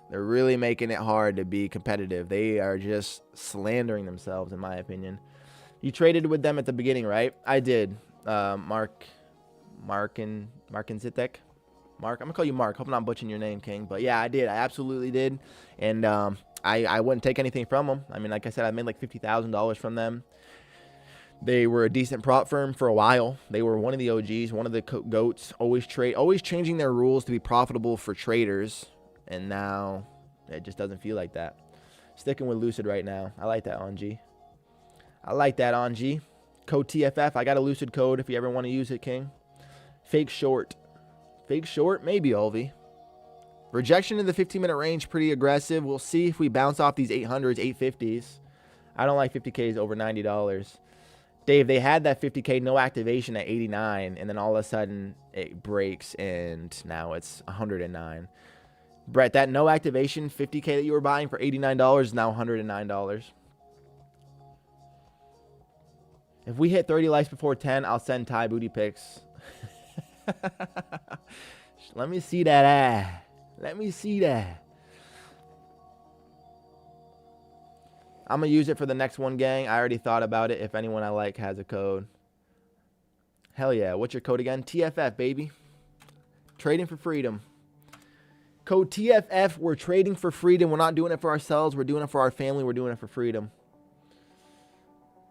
Speaker 1: They're really making it hard to be competitive. They are just slandering themselves, in my opinion. You traded with them at the beginning, right? I did. Mark and Zitek. Mark, I'm going to call you Mark. Hope I'm not butchering your name, King. But yeah, I did. I absolutely did. And I wouldn't take anything from them. I mean, like I said, I made like $50,000 from them. They were a decent prop firm for a while. They were one of the OGs, one of the GOATs, always changing their rules to be profitable for traders. And now it just doesn't feel like that. Sticking with Lucid right now. I like that on G. I like that on G. Code TFF. I got a Lucid code if you ever want to use it, King. Fake short. Fake short? Maybe, Olvi. Rejection in the 15-minute range, pretty aggressive. We'll see if we bounce off these 800s, 850s. I don't like 50Ks over $90. Dave, they had that 50K no activation at 89, and then all of a sudden it breaks, and now it's 109. Brett, that no activation 50K that you were buying for $89 is now $109. If we hit 30 likes before 10, I'll send Ty booty pics. Let me see that. Let me see that. I'm going to use it for the next one, gang. I already thought about it. If anyone I like has a code. Hell yeah. What's your code again? TFF, baby. Trading for freedom. Code TFF. We're trading for freedom. We're not doing it for ourselves. We're doing it for our family. We're doing it for freedom.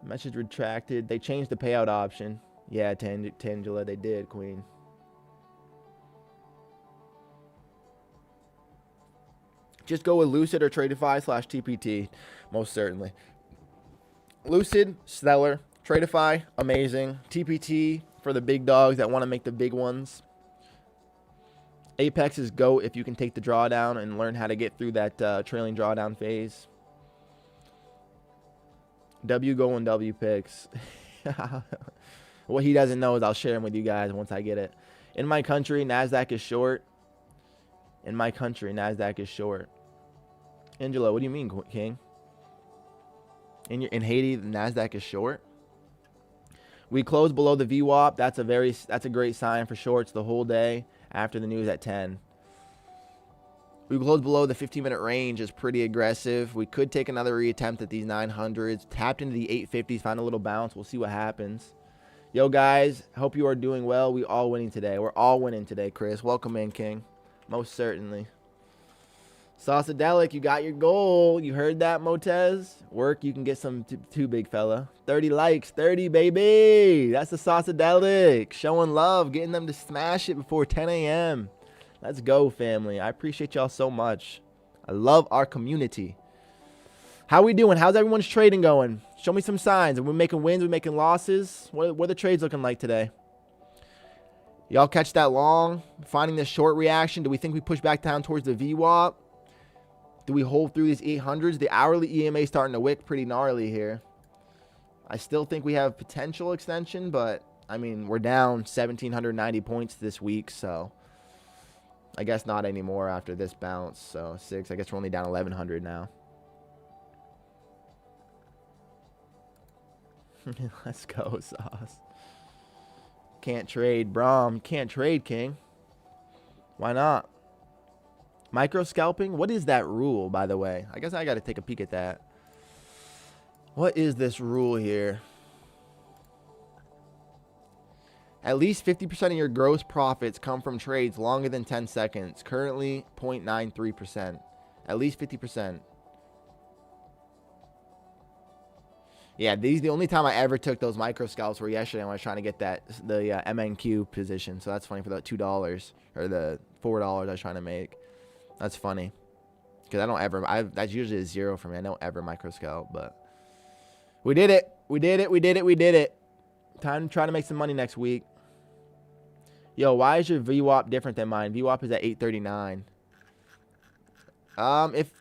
Speaker 1: Message retracted. They changed the payout option. Yeah, Tangela, they did, Queen. Just go with Lucid or Tradeify / TPT, most certainly. Lucid, stellar. Tradeify, amazing. TPT for the big dogs that want to make the big ones. Apex is GOAT if you can take the drawdown and learn how to get through that trailing drawdown phase. W going W picks. What he doesn't know is I'll share him with you guys once I get it. In my country, NASDAQ is short. In my country, NASDAQ is short. Angelo, what do you mean, King? In Haiti, the NASDAQ is short. We closed below the VWAP. That's a great sign for shorts the whole day after the news at 10. We closed below the 15-minute range is pretty aggressive. We could take another reattempt at these 900s. Tapped into the 850s, found a little bounce. We'll see what happens. Yo, guys, hope you are doing well. We all winning today. We're all winning today, Chris. Welcome in, King. Most certainly. Sausadelic, you got your goal. You heard that, Motez? Work, you can get some too, big fella. 30 likes, 30, baby. That's the Sausadelic. Showing love, getting them to smash it before 10 a.m. Let's go, family. I appreciate y'all so much. I love our community. How we doing? How's everyone's trading going? Show me some signs. Are we making wins? Are we making losses? What are the trades looking like today? Y'all catch that long? Finding this short reaction? Do we think we push back down towards the VWAP? Do we hold through these 800s? The hourly EMA starting to wick pretty gnarly here. I still think we have potential extension, but, I mean, we're down 1,790 points this week, so I guess not anymore after this bounce. So, 6. I guess we're only down 1,100 now. Let's go, Sauce. Can't trade, Braum. Can't trade, King. Why not? Micro scalping? What is that rule, by the way? I guess I got to take a peek at that. What is this rule here? At least 50% of your gross profits come from trades longer than 10 seconds. Currently, 0.93%. At least 50%. Yeah, the only time I ever took those micro scalps were yesterday when I was trying to get the MNQ position. So that's funny for the $2 or the $4 I was trying to make. That's funny because I don't ever. That's usually a 0 for me. I don't ever micro scalp, but we did it. We did it. We did it. We did it. Time to try to make some money next week. Yo, why is your VWAP different than mine? VWAP is at 839.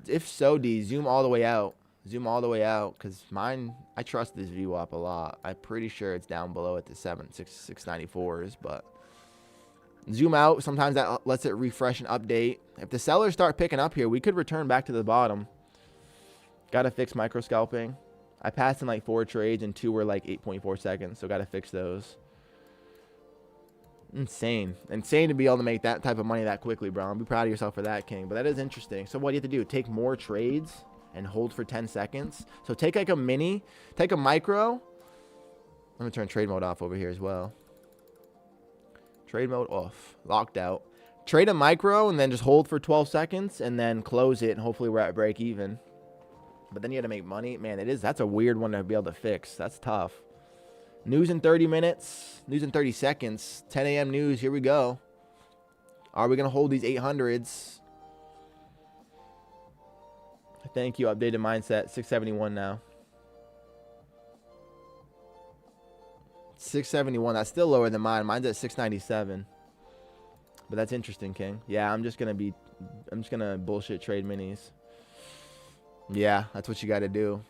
Speaker 1: If so, D, zoom all the way out. Zoom all the way out, because mine, I trust this VWAP a lot. I'm pretty sure it's down below at the 694s, but zoom out. Sometimes that lets it refresh and update. If the sellers start picking up here, we could return back to the bottom. Got to fix micro scalping. I passed in like 4 trades and 2 were like 8.4 seconds, so got to fix those. Insane. Insane to be able to make that type of money that quickly, bro. Be proud of yourself for that, King. But that is interesting. So what do you have to do? Take more trades and hold for 10 seconds. So take like a mini, take a micro. Let me turn trade mode off over here as well. Trade mode off. Locked out. Trade a micro and then just hold for 12 seconds and then close it and hopefully we're at break even. But then you got to make money. Man, that's a weird one to be able to fix. That's tough. News in 30 minutes. News in 30 seconds. 10 a.m. news. Here we go. Are we going to hold these 800s? Thank you. Updated mindset. 671 now. 671. That's still lower than mine. Mine's at 697. But that's interesting, King. Yeah, I'm just gonna bullshit trade minis. Yeah, that's what you got to do.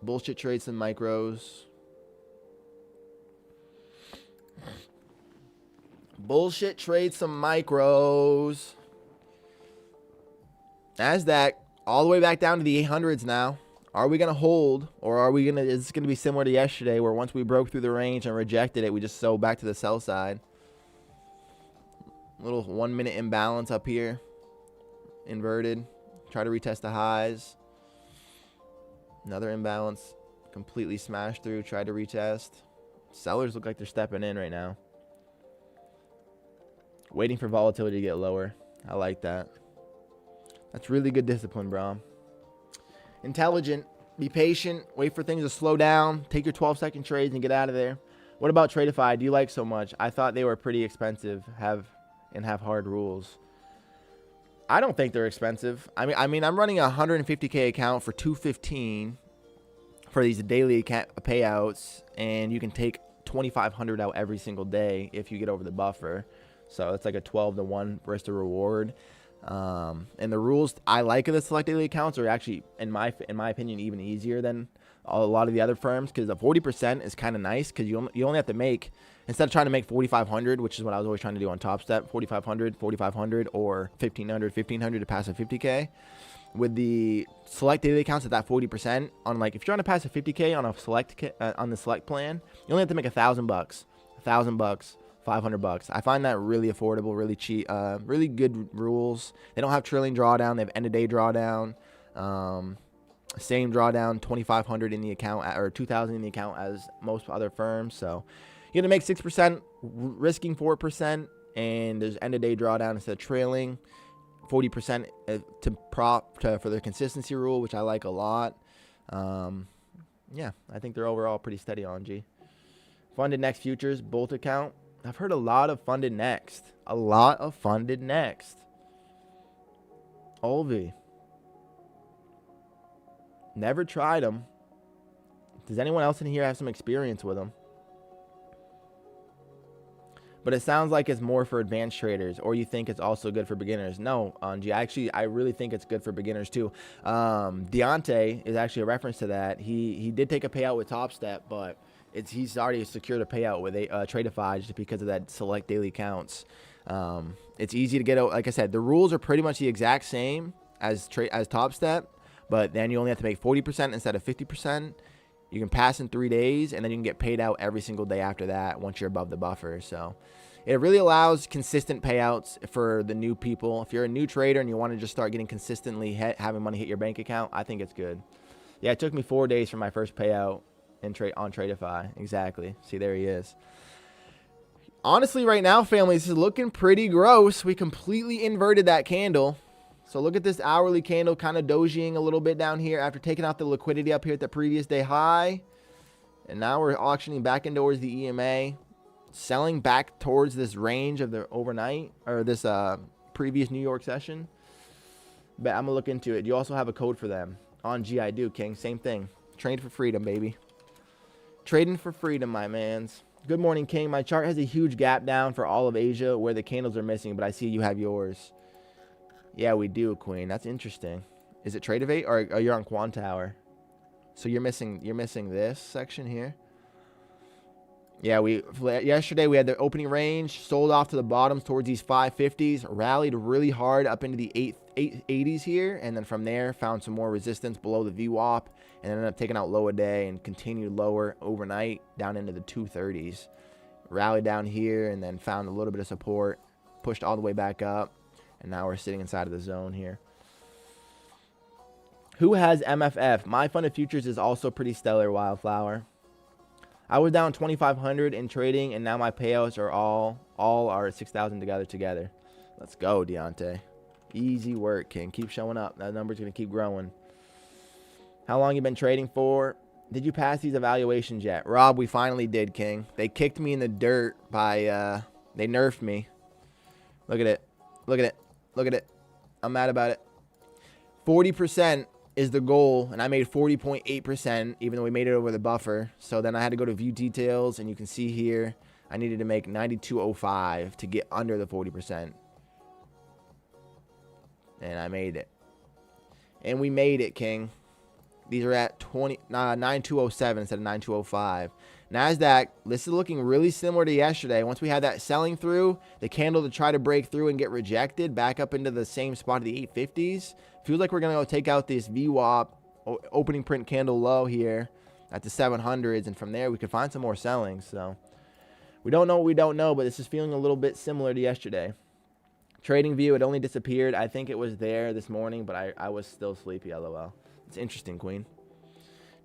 Speaker 1: Bullshit trade some micros. Bullshit trade some micros. NASDAQ all the way back down to the 800s now. Are we going to hold, or are we going to, is this going to be similar to yesterday where once we broke through the range and rejected it, we just sold back to the sell side? Little 1 minute imbalance up here. Inverted. Try to retest the highs. Another imbalance. Completely smashed through. Tried to retest. Sellers look like they're stepping in right now. Waiting for volatility to get lower. I like that. That's really good discipline, bro. Intelligent. Be patient. Wait for things to slow down. Take your 12-second trades and get out of there. What about Tradeify? Do you like so much? I thought they were pretty expensive. Have hard rules. I don't think they're expensive. I mean, I'm running a 150K account for $215 for these daily payouts, and you can take 2,500 out every single day if you get over the buffer. So it's like a 12-to-1 risk to reward. And the rules I like of the select daily accounts are actually, in my opinion, even easier than a lot of the other firms, because the 40% is kind of nice because you only have to make, instead of trying to make 4,500, which is what I was always trying to do on Top Step, 4,500, or 1,500 to pass a 50K. With the select daily accounts at that 40%, on like if you're trying to pass a 50K on a on the select plan, you only have to make $1,000, $1,000, $500. I find that really affordable, really cheap, really good rules. They don't have trailing drawdown. They have end of day drawdown. Same drawdown, 2,500 in the account or 2,000 in the account as most other firms. So you're gonna make 6%, risking 4%, and there's end of day drawdown instead of trailing. 40% for their consistency rule, which I like a lot. Yeah, I think they're overall pretty steady on G. Funded Next Futures, Bolt account. I've heard a lot of Funded Next. A lot of Funded Next. Olvi. Never tried them. Does anyone else in here have some experience with them? But it sounds like it's more for advanced traders, or you think it's also good for beginners. No, Anji, I really think it's good for beginners too. Deontay is actually a reference to that. He did take a payout with Top Step, but he's already secured a payout with Tradeify just because of that select daily counts. It's easy to get out. Like I said, the rules are pretty much the exact same as Top Step, but then you only have to make 40% instead of 50%. You can pass in 3 days, and then you can get paid out every single day after that once you're above the buffer. So it really allows consistent payouts for the new people. If you're a new trader and you want to just start getting consistently having money hit your bank account, I think it's good. Yeah, it took me 4 days for my first payout on Tradeify. Exactly. See, there he is. Honestly, right now, family, this is looking pretty gross. We completely inverted that candle. So look at this hourly candle kind of dojiing a little bit down here after taking out the liquidity up here at the previous day high. And now we're auctioning back in towards the EMA, selling back towards this range of the overnight or this previous New York session. But I'm going to look into it. You also have a code for them. On G, I do, King. Same thing. Trade for freedom, baby. Trading for freedom, my mans. Good morning, King. My chart has a huge gap down for all of Asia where the candles are missing, but I see you have yours. Yeah, we do, Queen. That's interesting. Is it Tradeify or you're on Quan Tower? So you're missing this section here. Yeah, yesterday we had the opening range, sold off to the bottoms towards these 550s, rallied really hard up into the 880s here, and then from there found some more resistance below the VWAP, and ended up taking out low a day and continued lower overnight down into the 230s. Rallied down here and then found a little bit of support, pushed all the way back up. And now we're sitting inside of the zone here. Who has MFF? My Funded Futures is also pretty stellar, Wildflower. I was down 2,500 in trading, and now my payouts are all are 6,000 together. Let's go, Deontay. Easy work, King. Keep showing up. That number's going to keep growing. How long you been trading for? Did you pass these evaluations yet? Rob, we finally did, King. They kicked me in the dirt by, they nerfed me. Look at it. Look at it. Look at it. I'm mad about it. 40% is the goal, and I made 40.8%, even though we made it over the buffer. So then I had to go to view details, and you can see here I needed to make 92.05 to get under the 40%. And I made it. And we made it, King. These are at 9207 instead of 9205. NASDAQ, this is looking really similar to yesterday. Once we had that selling through, the candle to try to break through and get rejected back up into the same spot of the 850s. Feels like we're going to go take out this VWAP opening print candle low here at the 700s. And from there, we could find some more selling. So we don't know what we don't know, but this is feeling a little bit similar to yesterday. Trading view, it only disappeared. I think it was there this morning, but I was still sleepy, LOL. It's interesting, Queen.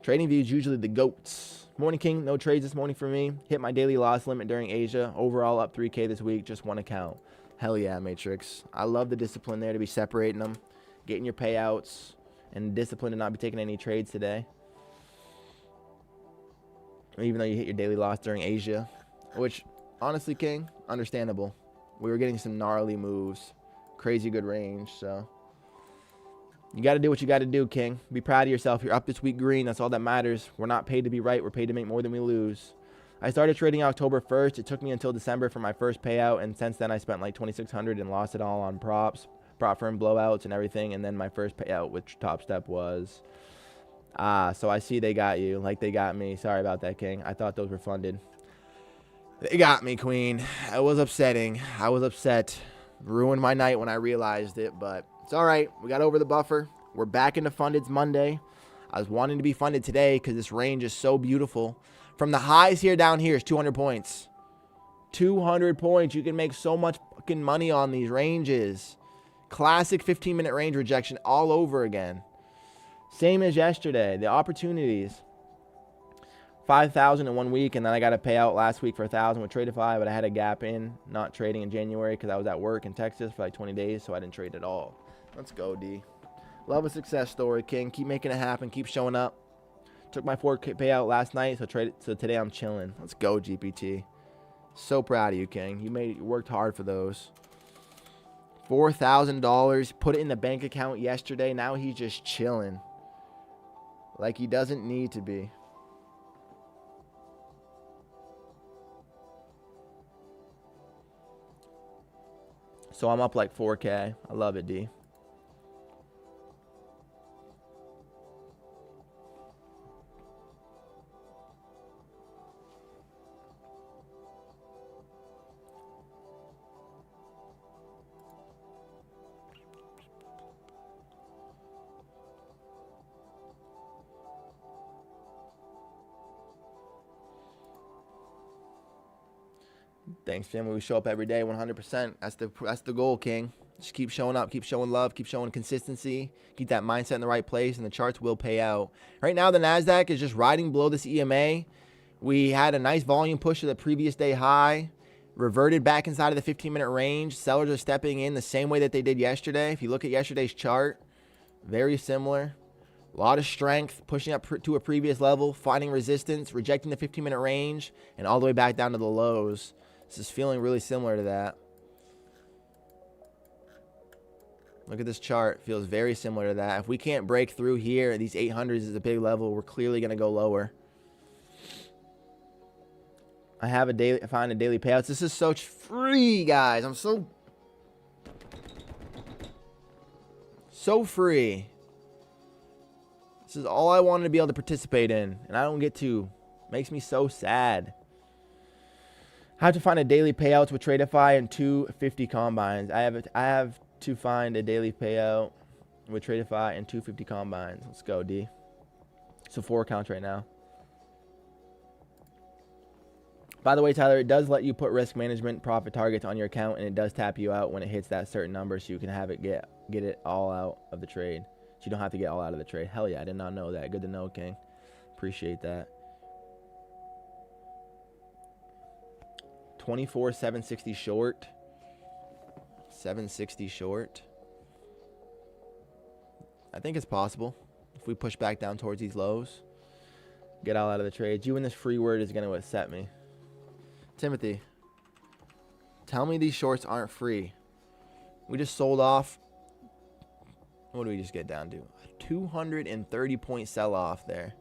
Speaker 1: Trading view is usually the GOATs. Morning King, no trades this morning for me. Hit my daily loss limit during Asia. Overall up 3K this week, just one account. Hell yeah, Matrix. I love the discipline there to be separating them, getting your payouts, and discipline to not be taking any trades today. Even though you hit your daily loss during Asia, which, honestly, King, understandable. We were getting some gnarly moves. Crazy good range, so. You got to do what you got to do, King. Be proud of yourself. You're up this week green. That's all that matters. We're not paid to be right. We're paid to make more than we lose. I started trading October 1st. It took me until December for my first payout, and since then I spent like $2,600 and lost it all on props, prop firm blowouts and everything, and then my first payout, which Top Step was. So I see they got you like they got me. Sorry about that, King. I thought those were funded. They got me, Queen. It was upsetting. I was upset. Ruined my night when I realized it, but it's all right. We got over the buffer. We're back into fundeds Monday. I was wanting to be funded today because this range is so beautiful. From the highs here down here is 200 points. 200 points. You can make so much fucking money on these ranges. Classic 15-minute range rejection all over again. Same as yesterday. The opportunities. 5,000 in 1 week, and then I got a payout last week for 1,000 with Tradeify, but I had a gap in not trading in January because I was at work in Texas for like 20 days, so I didn't trade at all. Let's go, D. Love a success story, King. Keep making it happen. Keep showing up. Took my 4K payout last night, so today I'm chilling. Let's go, GPT. So proud of you, King. You worked hard for those. $4,000. Put it in the bank account yesterday. Now he's just chilling. Like he doesn't need to be. So I'm up like 4K. I love it, D. Thanks, family. We show up every day, 100%. That's the goal, King. Just keep showing up, keep showing love, keep showing consistency, keep that mindset in the right place, and the charts will pay out. Right now, the NASDAQ is just riding below this EMA. We had a nice volume push to the previous day high, reverted back inside of the 15-minute range. Sellers are stepping in the same way that they did yesterday. If you look at yesterday's chart, very similar. A lot of strength, pushing up to a previous level, finding resistance, rejecting the 15-minute range, and all the way back down to the lows. This is feeling really similar to that. Look at this chart. Feels very similar to that. If we can't break through here, these 800s is a big level. We're clearly going to go lower. I find a daily payouts. This is so free, guys. I'm so free. This is all I wanted to be able to participate in, and I don't get to. Makes me so sad. I have to find a daily payouts with Tradeify and 250 combines. I have to find a daily payout with Tradeify and 250 combines. Let's go, D. So 4 accounts right now. By the way, Tyler, it does let you put risk management profit targets on your account, and it does tap you out when it hits that certain number, so you can have it get it all out of the trade. So you don't have to get all out of the trade. Hell yeah, I did not know that. Good to know, King. Appreciate that. 24, 760 short. 760 short. I think it's possible if we push back down towards these lows. Get all out of the trades. You and this free word is going to upset me. Timothy, tell me these shorts aren't free. We just sold off What do we just get down to? 230 point sell off there.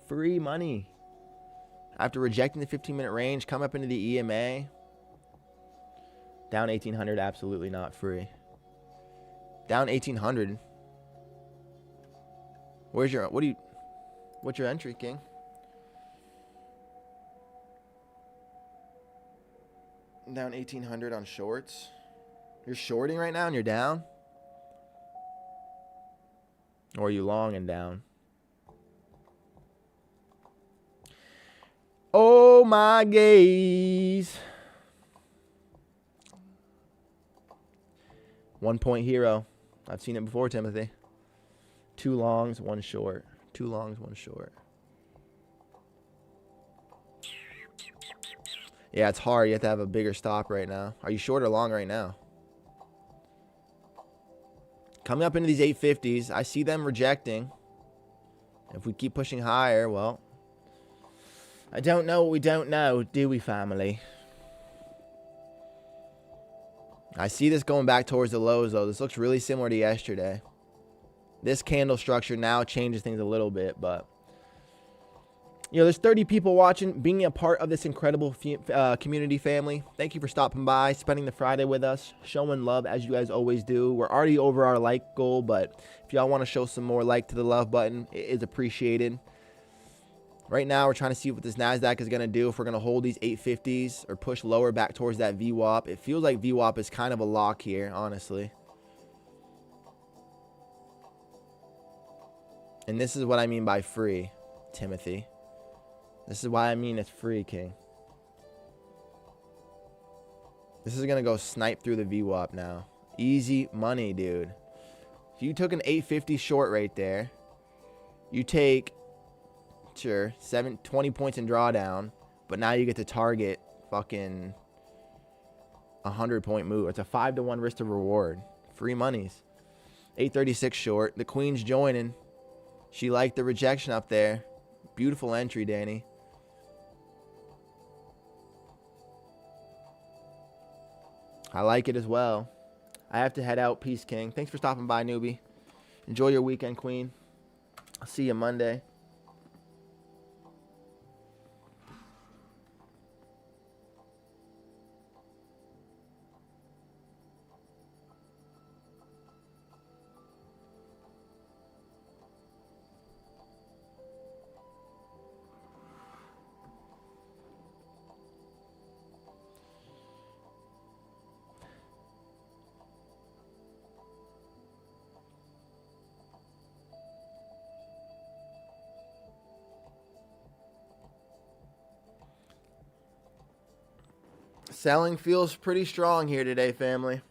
Speaker 1: Free money. After rejecting the 15-minute range, come up into the EMA. Down 1,800, absolutely not free. Down 1,800. What's your entry, King? Down 1,800 on shorts. You're shorting right now and you're down? Or are you long and down? Oh my gaze. 1 point hero. I've seen it before, Timothy. 2 longs, 1 short. 2 longs, 1 short. Yeah, it's hard. You have to have a bigger stop right now. Are you short or long right now? Coming up into these 850s, I see them rejecting. If we keep pushing higher, well, I don't know what we don't know, do we, family? I see this going back towards the lows, though. This looks really similar to yesterday. This candle structure now changes things a little bit, but you know, there's 30 people watching, being a part of this incredible community family. Thank you for stopping by, spending the Friday with us, showing love as you guys always do. We're already over our like goal, but if y'all want to show some more like to the love button, it is appreciated. Right now, we're trying to see what this NASDAQ is going to do. If we're going to hold these 850s or push lower back towards that VWAP. It feels like VWAP is kind of a lock here, honestly. And this is what I mean by free, Timothy. This is why I mean it's free, King. This is going to go snipe through the VWAP now. Easy money, dude. If you took an 850 short right there, you take, sure, 20 points in drawdown, but now you get to target fucking 100-point move. It's a 5-to-1 risk to reward. Free monies. 836 short. The queen's joining. She liked the rejection up there. Beautiful entry, Danny. I like it as well. I have to head out. Peace, King. Thanks for stopping by, newbie. Enjoy your weekend, Queen. I'll see you Monday. Selling feels pretty strong here today, family.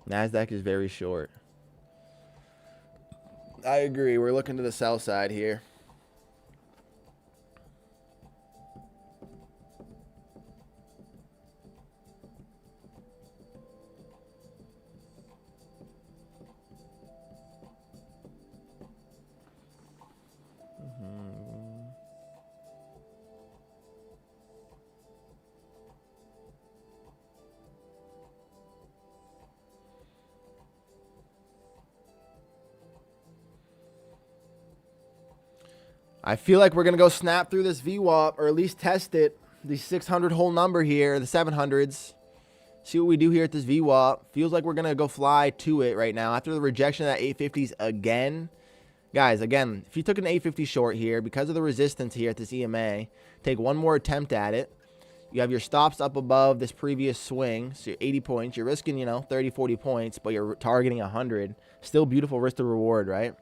Speaker 1: NASDAQ is very short. I agree. We're looking to the sell side here. I feel like we're going to go snap through this VWAP, or at least test it. The 600 whole number here, the 700s. See what we do here at this VWAP. Feels like we're going to go fly to it right now. After the rejection of that 850s again. Guys, again, if you took an 850 short here, because of the resistance here at this EMA, take one more attempt at it. You have your stops up above this previous swing. So you're 80 points. You're risking, you know, 30, 40 points, but you're targeting 100. Still beautiful risk to reward, right?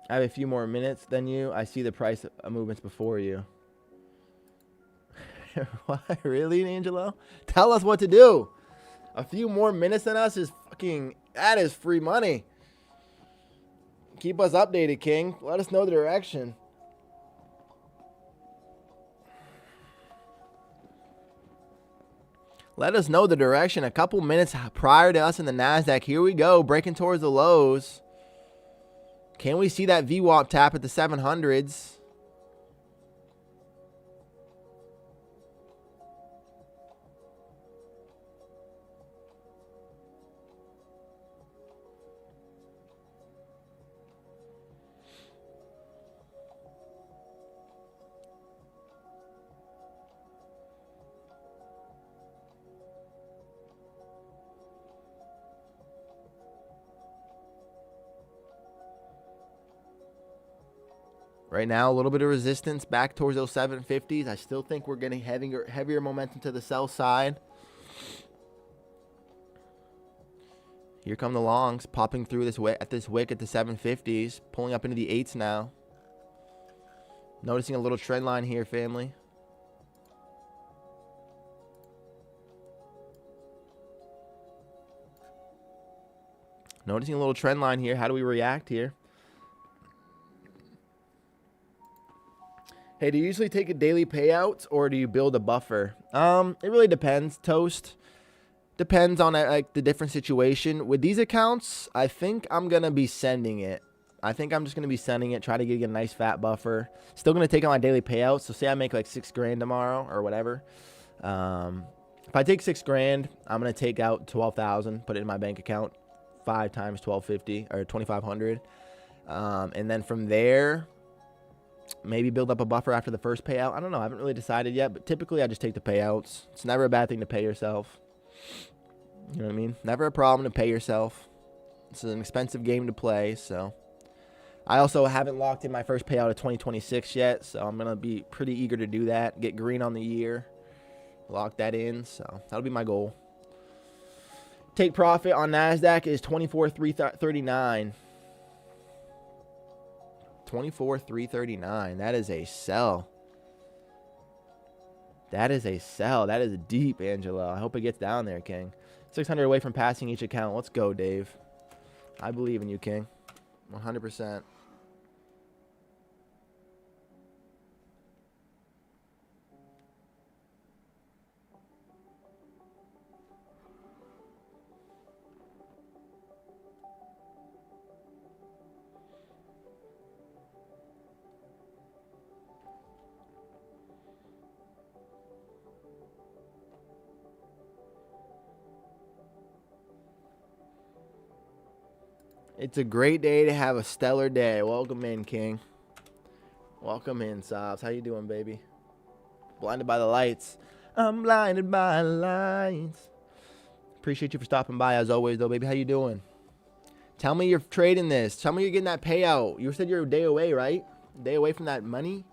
Speaker 1: I have a few more minutes than you. I see the price movements before you. What? Really, Angelo? Tell us what to do. A few more minutes than us is fucking... That is free money. Keep us updated, King. Let us know the direction. Let us know the direction. A couple minutes prior to us in the NASDAQ. Here we go, breaking towards the lows. Can we see that VWAP tap at the 700s? Right now, a little bit of resistance back towards those 750s. I still think we're getting heavier momentum to the sell side. Here come the longs popping through this wick at the 750s, pulling up into the 8s now. Noticing a little trend line here, family. Noticing a little trend line here. How do we react here? Hey, do you usually take a daily payout or do you build a buffer? It really depends, Toast. Depends on like the different situation. With these accounts, I think I'm going to be sending it. I think I'm just going to be sending it, try to get a nice fat buffer. Still going to take out my daily payouts. So say I make like $6,000 tomorrow or whatever. If I take $6,000, I'm going to take out 12,000, put it in my bank account. 5 times 1250 or 2,500. And then from there, maybe build up a buffer after the first payout. I don't know. I haven't really decided yet, but typically I just take the payouts. It's never a bad thing to pay yourself. You know what I mean? Never a problem to pay yourself. It's an expensive game to play, so. I also haven't locked in my first payout of 2026 yet, so I'm going to be pretty eager to do that. Get green on the year. Lock that in, so that'll be my goal. Take profit on NASDAQ is 24,339. 24,339. That is a sell. That is a sell. That is deep, Angelo. I hope it gets down there, King. 600 away from passing each account. Let's go, Dave. I believe in you, King. 100%. It's a great day to have a stellar day. Welcome in, King. Welcome in, Sobs. How you doing, baby? Blinded by the lights. I'm blinded by the lights. Appreciate you for stopping by, as always, though, baby. How you doing? Tell me you're trading this. Tell me you're getting that payout. You said you're a day away, right? A day away from that money?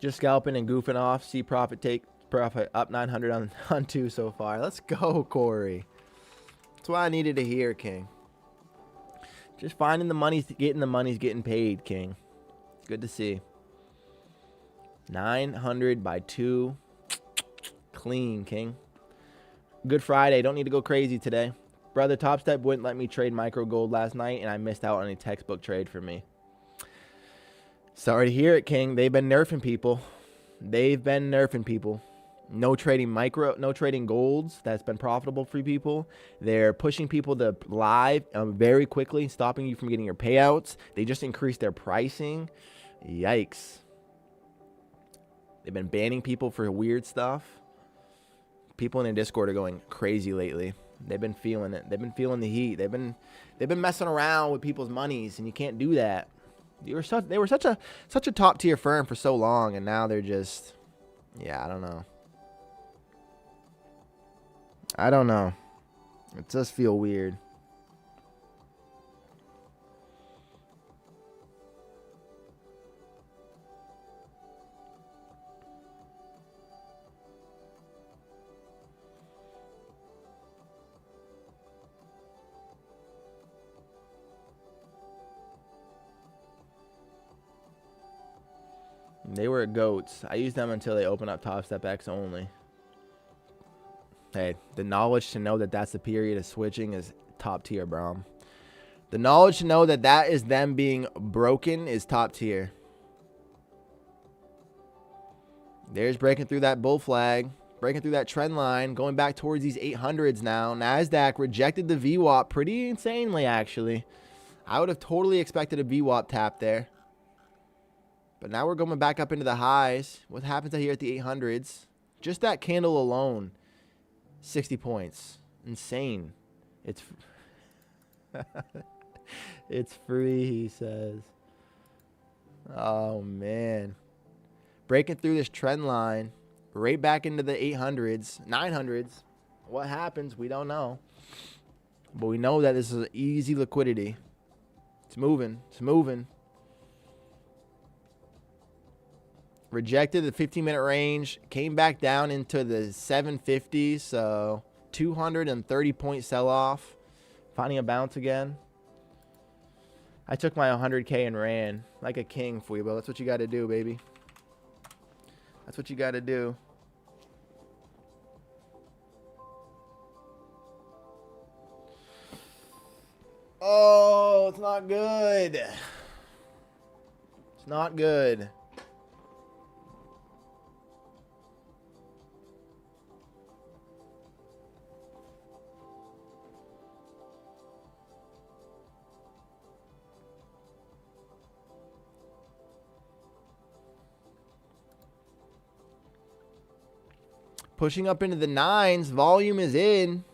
Speaker 1: Just scalping and goofing off. See profit, take profit up 900 on 2 so far. Let's go, Corey. That's what I needed to hear, King. Just finding the money, getting paid, King. Good to see. 900 by 2. Clean, King. Good Friday. Don't need to go crazy today. Brother, Top Step wouldn't let me trade micro gold last night, and I missed out on a textbook trade for me. Sorry to hear it, King. They've been nerfing people. No trading golds that's been profitable for people. They're pushing people to live very quickly, stopping you from getting your payouts. They just increased their pricing. Yikes. They've been banning people for weird stuff. People in their Discord are going crazy lately. They've been feeling it. They've been feeling the heat. They've been messing around with people's monies, and you can't do that. They were such a top tier firm for so long, and now they're just, yeah, I don't know. It does feel weird. They were goats. I used them until they open up Top Step X only. Hey, the knowledge to know that that's the period of switching is top tier, bro. The knowledge to know that that is them being broken is top tier. There's breaking through that bull flag, breaking through that trend line, going back towards these 800s now. NASDAQ rejected the VWAP pretty insanely, actually. I would have totally expected a VWAP tap there. But now we're going back up into the highs. What happens out here at the 800s? Just that candle alone, 60 points. Insane. It's it's free, he says. Oh, man. Breaking through this trend line, right back into the 800s, 900s. What happens? We don't know. But we know that this is easy liquidity. It's moving. It's moving. Rejected the 15-minute range. Came back down into the 750s. So 230-point sell-off. Finding a bounce again. I took my 100K and ran like a king, Fuebo. That's what you got to do, baby. That's what you got to do. Oh, it's not good. It's not good. Pushing up into the 9s. Volume is in.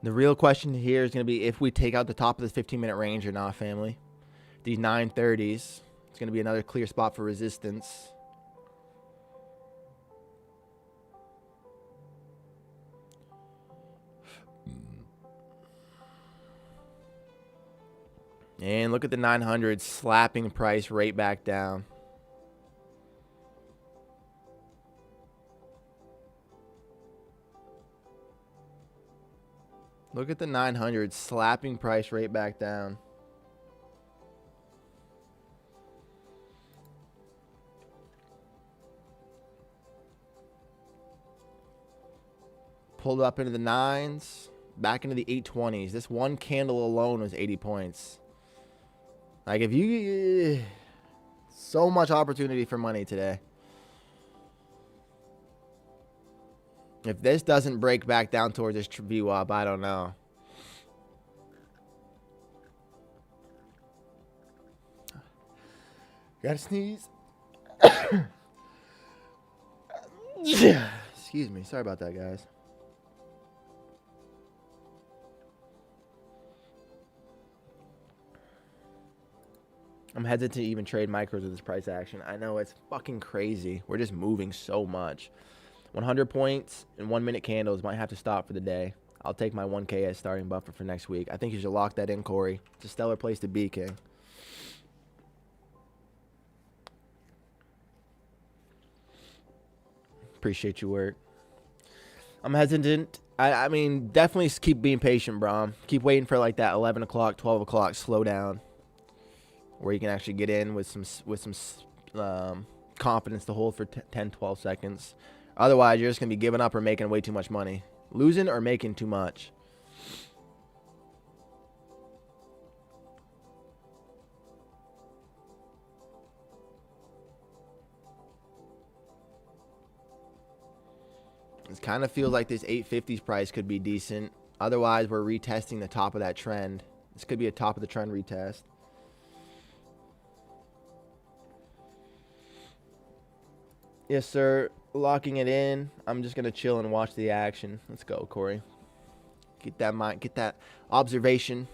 Speaker 1: The real question here is going to be if we take out the top of this 15-minute range or not, family. These 930s. It's going to be another clear spot for resistance. And look at the 900 slapping price right back down. Look at the 900 slapping price right back down. Pulled up into the 9s, back into the 820s. This one candle alone was 80 points. Like, if you... So much opportunity for money today. If this doesn't break back down towards this VWAP, I don't know. Gotta sneeze. Excuse me. Sorry about that, guys. I'm hesitant to even trade micros with this price action. I know it's fucking crazy. We're just moving so much. 100 points and 1 minute candles might have to stop for the day. I'll take my 1K as starting buffer for next week. I think you should lock that in, Corey. It's a stellar place to be, King. Appreciate your work. I'm hesitant. I mean, definitely keep being patient, bro. Keep waiting for like that 11 o'clock, 12 o'clock slow down, where you can actually get in with some confidence to hold for 10, 12 seconds. Otherwise, you're just going to be giving up or making way too much money. Losing or making too much. It kind of feels like this 850s price could be decent. Otherwise, we're retesting the top of that trend. This could be a top of the trend retest. Yes, sir. Locking it in. I'm just gonna chill and watch the action. Let's go, Corey. Get that mind, get that observation.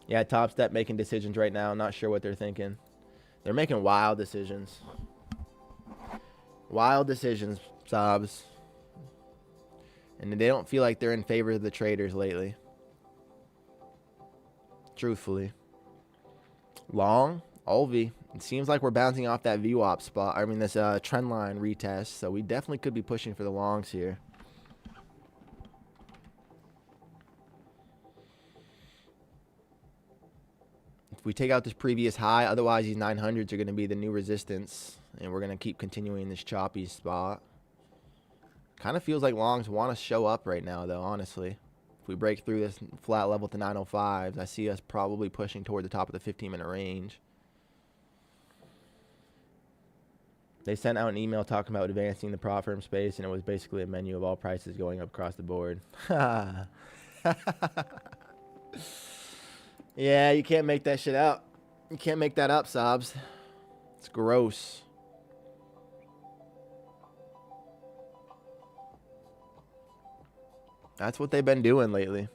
Speaker 1: Yeah, Top Step making decisions right now. Not sure what they're thinking. They're making wild decisions. Wild decisions, Sobs. And they don't feel like they're in favor of the traders lately. Truthfully. Long, Olvi. It seems like we're bouncing off that VWAP spot. I mean, this trend line retest. So we definitely could be pushing for the longs here. If we take out this previous high, otherwise these 900s are going to be the new resistance, and we're going to keep continuing this choppy spot. Kind of feels like longs want to show up right now, though, honestly. If we break through this flat level to 905s, I see us probably pushing toward the top of the 15-minute range. They sent out an email talking about advancing the prop firm space, and it was basically a menu of all prices going up across the board. Yeah, you can't make that shit up. You can't make that up, Sobs. It's gross. That's what they've been doing lately.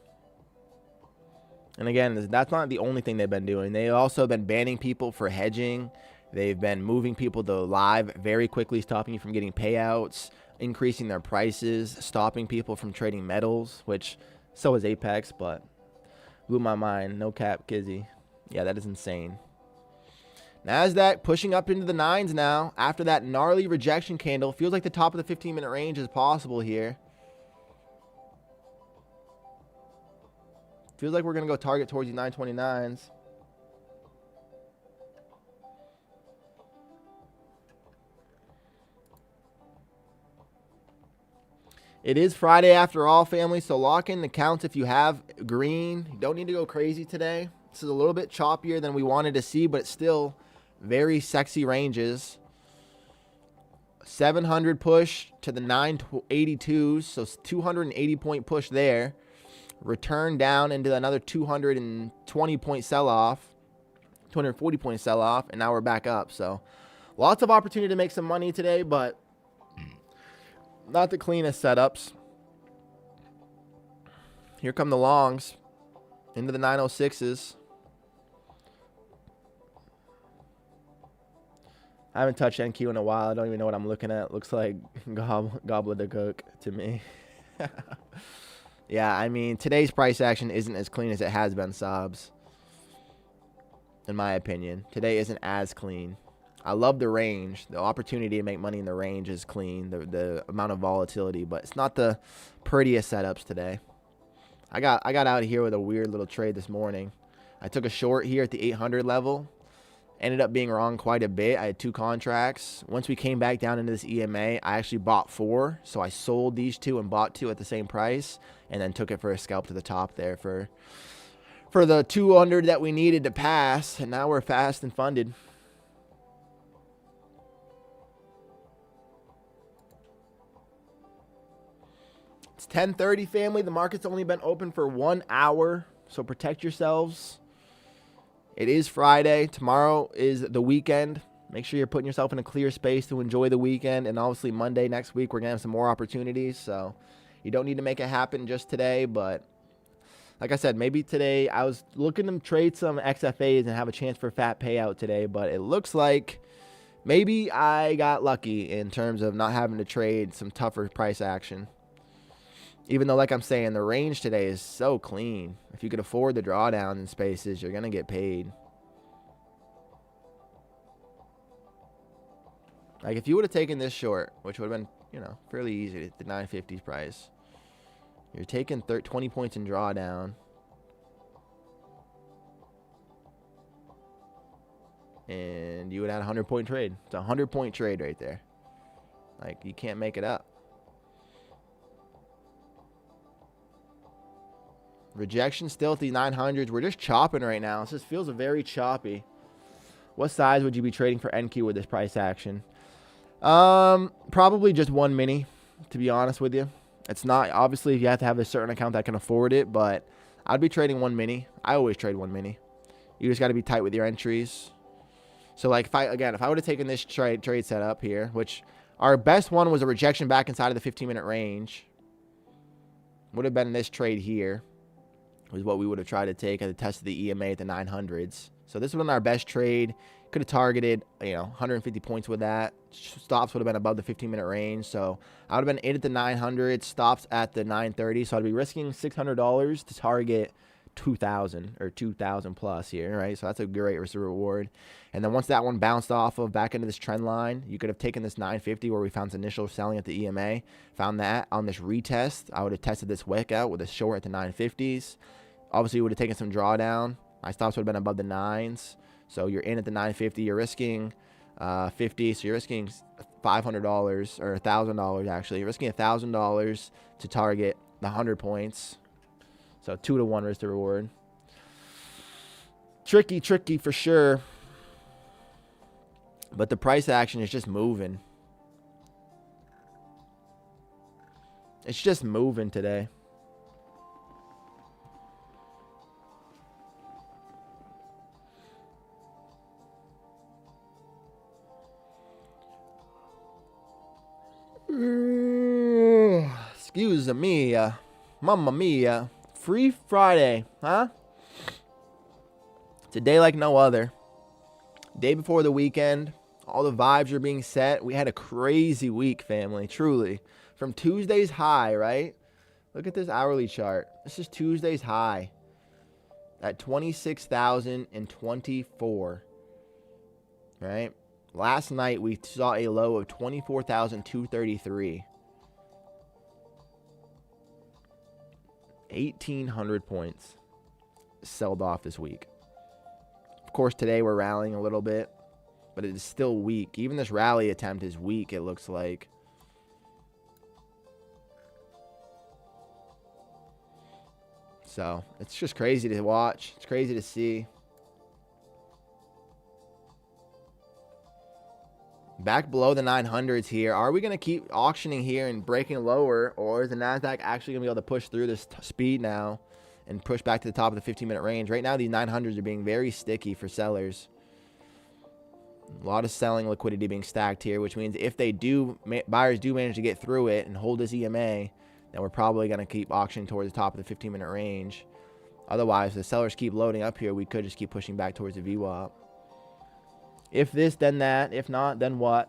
Speaker 1: And again, that's not the only thing they've been doing. They've also been banning people for hedging. They've been moving people to live very quickly, stopping you from getting payouts, increasing their prices, stopping people from trading metals, which so is Apex, but blew my mind. No cap, Kizzy. Yeah, that is insane. NASDAQ pushing up into the 9s now. After that gnarly rejection candle, feels like the top of the 15-minute range is possible here. Feels like we're going to go target towards the 929s. It is Friday after all, family, so lock in the counts if you have green. You don't need to go crazy today. This is a little bit choppier than we wanted to see, but it's still very sexy ranges. 700 push to the 982s, so 280-point push there. Return down into another 220-point sell-off, 240-point sell-off, and now we're back up. So lots of opportunity to make some money today, but not the cleanest setups. Here come the longs into the 906s. I haven't touched NQ in a while. I don't even know what I'm looking at. Looks like Goblet of Cook to me. Yeah, I mean, today's price action isn't as clean as it has been, Sobs. In my opinion. Today isn't as clean. I love the range. The opportunity to make money in the range is clean. The amount of volatility, but it's not the prettiest setups today. I got out of here with a weird little trade this morning. I took a short here at the 800 level. Ended up being wrong quite a bit. I had 2 contracts. Once we came back down into this EMA, I actually bought 4. So I sold these 2 and bought 2 at the same price, and then took it for a scalp to the top there for the 200 that we needed to pass. And now we're fast and funded. It's 10:30, family. The market's only been open for 1 hour, so protect yourselves. It is Friday. Tomorrow is the weekend. Make sure you're putting yourself in a clear space to enjoy the weekend. And obviously Monday next week, we're going to have some more opportunities. So you don't need to make it happen just today. But like I said, maybe today I was looking to trade some XFAs and have a chance for fat payout today. But it looks like maybe I got lucky in terms of not having to trade some tougher price action. Even though, like I'm saying, the range today is so clean. If you could afford the drawdown in spaces, you're going to get paid. Like, if you would have taken this short, which would have been, you know, fairly easy at the 950s price, you're taking 20 points in drawdown. And you would have a 100-point trade. It's a 100-point trade right there. Like, you can't make it up. Rejection still at the 900s. We're just chopping right now. This just feels very choppy. What size would you be trading for NQ with this price action? Probably just 1 mini, to be honest with you. It's not, obviously, you have to have a certain account that can afford it, but I'd be trading 1 mini. I always trade 1 mini. You just got to be tight with your entries. So, like, if I would have taken this trade setup here, which our best one was a rejection back inside of the 15-minute range, would have been this trade here. Was what we would have tried to take at the test of the EMA at the 900s. So this would have been our best trade. Could have targeted, 150 points with that. Stops would have been above the 15-minute range. So I would have been 8 at the 900, stops at the 930. So I'd be risking $600 to target 2,000 or 2,000 plus here, right? So that's a great risk reward. And then once that one bounced off of back into this trend line, you could have taken this 950 where we found some initial selling at the EMA, found that on this retest. I would have tested this wick out with a short at the 950s. Obviously, you would have taken some drawdown My stops would have been above the 9s. So you're in at the 950. You're risking 50. So you're risking $500 or $1,000 actually. You're risking $1,000 to target the 100 points. So 2-to-1 risk to reward. Tricky for sure. But the price action is just moving. It's just moving today. Excuse me, mamma mia. Free Friday, huh? It's a day like no other. Day before the weekend. All the vibes are being set. We had a crazy week, family, truly. From Tuesday's high, right? Look at this hourly chart. This is Tuesday's high at 26,024, right? Last night, we saw a low of 24,233. 1,800 points sold off this week. Of course, today we're rallying a little bit, but it is still weak. Even this rally attempt is weak, it looks like. So, it's just crazy to watch. It's crazy to see. Back below the 900s here. Are we going to keep auctioning here and breaking lower, or is the NASDAQ actually going to be able to push through this speed now and push back to the top of the 15-minute range? Right now, these 900s are being very sticky for sellers. A lot of selling liquidity being stacked here, which means if they do, buyers do manage to get through it and hold this EMA, then we're probably going to keep auctioning towards the top of the 15-minute range. Otherwise, if the sellers keep loading up here, we could just keep pushing back towards the VWAP. If this, then that. If not, then what?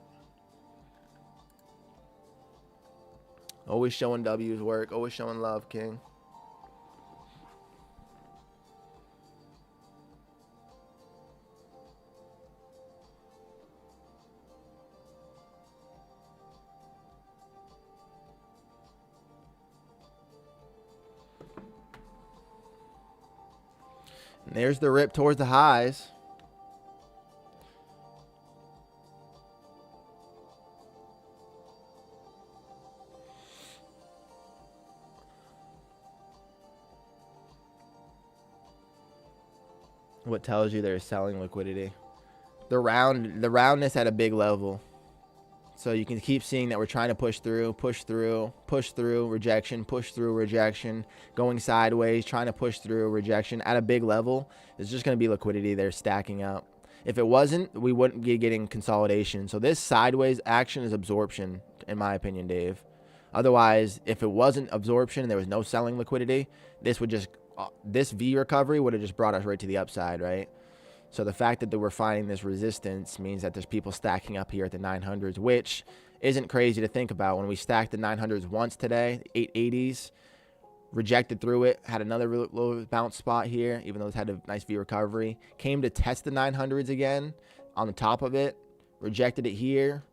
Speaker 1: Always showing W's work. Always showing love, King. And there's the rip towards the highs. What tells you there's selling liquidity? The roundness at a big level. So you can keep seeing that we're trying to push through, rejection, push through, rejection, going sideways, trying to push through, rejection at a big level. There's just going to be liquidity there stacking up. If it wasn't, we wouldn't be getting consolidation. So this sideways action is absorption, in my opinion, Dave. Otherwise, if it wasn't absorption and there was no selling liquidity, this V recovery would have just brought us right to the upside, right? So the fact that we're finding this resistance means that there's people stacking up here at the 900s, which isn't crazy to think about. When we stacked the 900s once today, 880s, rejected through it, had another little bounce spot here, even though it's had a nice V recovery, came to test the 900s again on the top of it, rejected it here.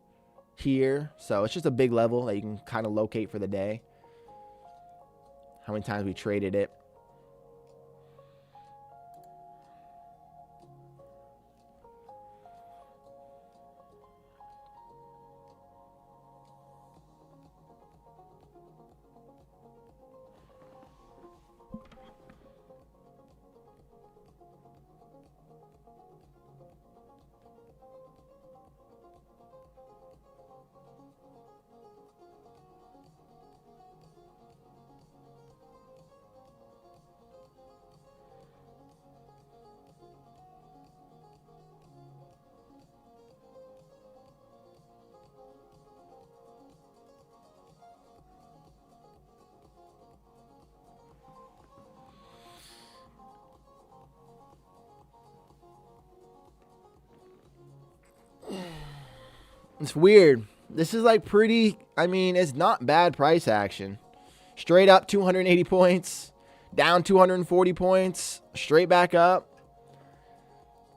Speaker 1: So it's just a big level that you can kind of locate for the day. How many times we traded it. It's weird. This is like pretty, I mean, it's not bad price action. Straight up 280 points, down 240 points, straight back up.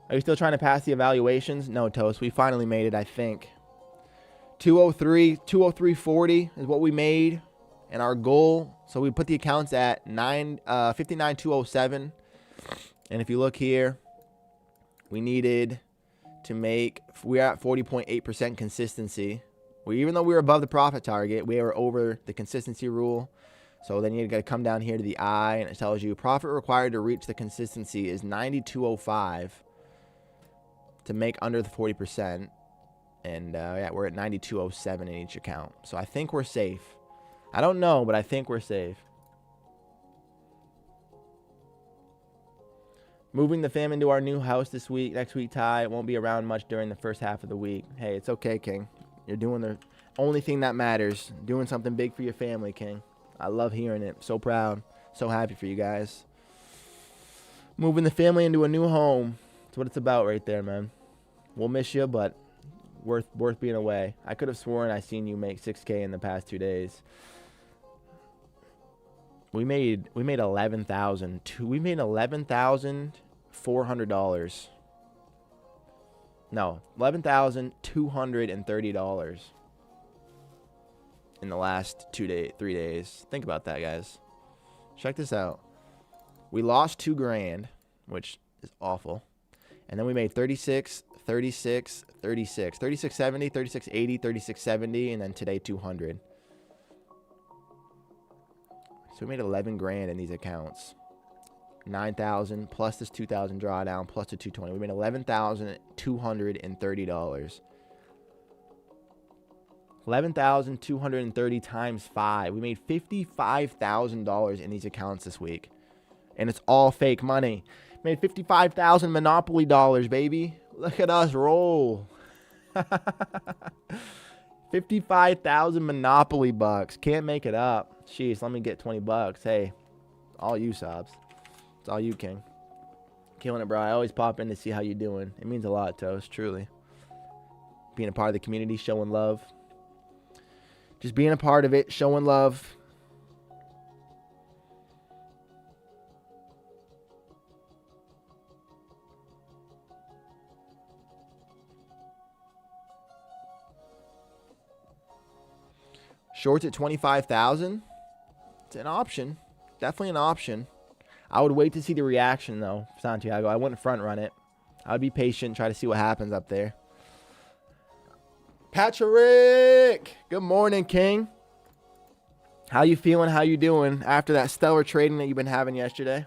Speaker 1: Are you still trying to pass the evaluations? No, Toast. We finally made it, I think. 203.40 is what we made, and our goal. So we put the accounts at 59,207. And if you look here, we needed to make, we're at 40.8% consistency. Even though we were above the profit target, we were over the consistency rule. So then you got to come down here to the I, and it tells you profit required to reach the consistency is 9205 to make under the 40%. And yeah, we're at 9207 in each account. So I think we're safe. I don't know, but I think we're safe. Moving the fam into our new house this week. Next week, Ty. It won't be around much during the first half of the week. Hey, it's okay, King. You're doing the only thing that matters. Doing something big for your family, King. I love hearing it. So proud. So happy for you guys. Moving the family into a new home. That's what it's about right there, man. We'll miss you, but worth being away. I could have sworn I seen you make 6K in the past 2 days. We made $11,000. We made $11,400. No, $11,230 in the last 3 days. Think about that, guys. Check this out. We lost $2,000, which is awful. And then we made 36, 36, 36, 3670, 3680, 3670, and then today 200. So we made $11,000 in these accounts. 9,000 plus this 2,000 drawdown plus the 220. We made $11,230. 11,230 times 5. We made $55,000 in these accounts this week, and it's all fake money. Made 55,000 Monopoly dollars, baby. Look at us roll. 55,000 Monopoly bucks. Can't make it up. Jeez, let me get 20 bucks. Hey, all you subs. It's all you, King. Killing it, bro. I always pop in to see how you doing. It means a lot, Toast, truly. Being a part of the community, showing love. Just being a part of it, showing love. Shorts at 25,000. It's an option. Definitely an option. I would wait to see the reaction, though, Santiago. I wouldn't front run it. I would be patient, try to see what happens up there. Patrick! Good morning, King. How you feeling? How you doing after that stellar trading that you've been having yesterday?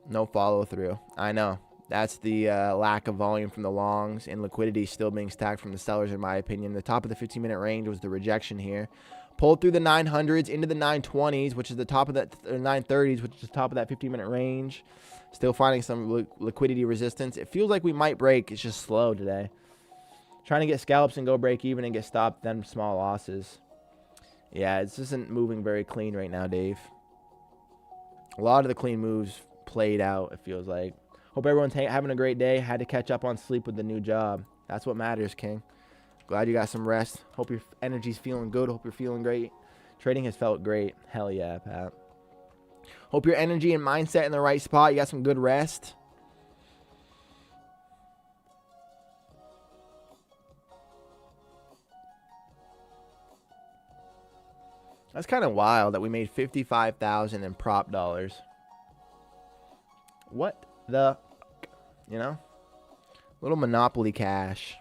Speaker 1: No follow through. I know. That's the lack of volume from the longs and liquidity still being stacked from the sellers, in my opinion. The top of the 15-minute range was the rejection here. Pulled through the 900s into the 920s, which is the top of that 930s, which is the top of that 15-minute range. Still finding some liquidity resistance. It feels like we might break. It's just slow today. Trying to get scalps and go break even and get stopped, then small losses. Yeah, it isn't moving very clean right now, Dave. A lot of the clean moves played out, it feels like. Hope everyone's having a great day. Had to catch up on sleep with the new job. That's what matters, King. Glad you got some rest. Hope your energy's feeling good. Hope you're feeling great. Trading has felt great. Hell yeah, Pat. Hope your energy and mindset in the right spot. You got some good rest. That's kind of wild that we made $55,000 in prop dollars. What the, you know? Little Monopoly cash.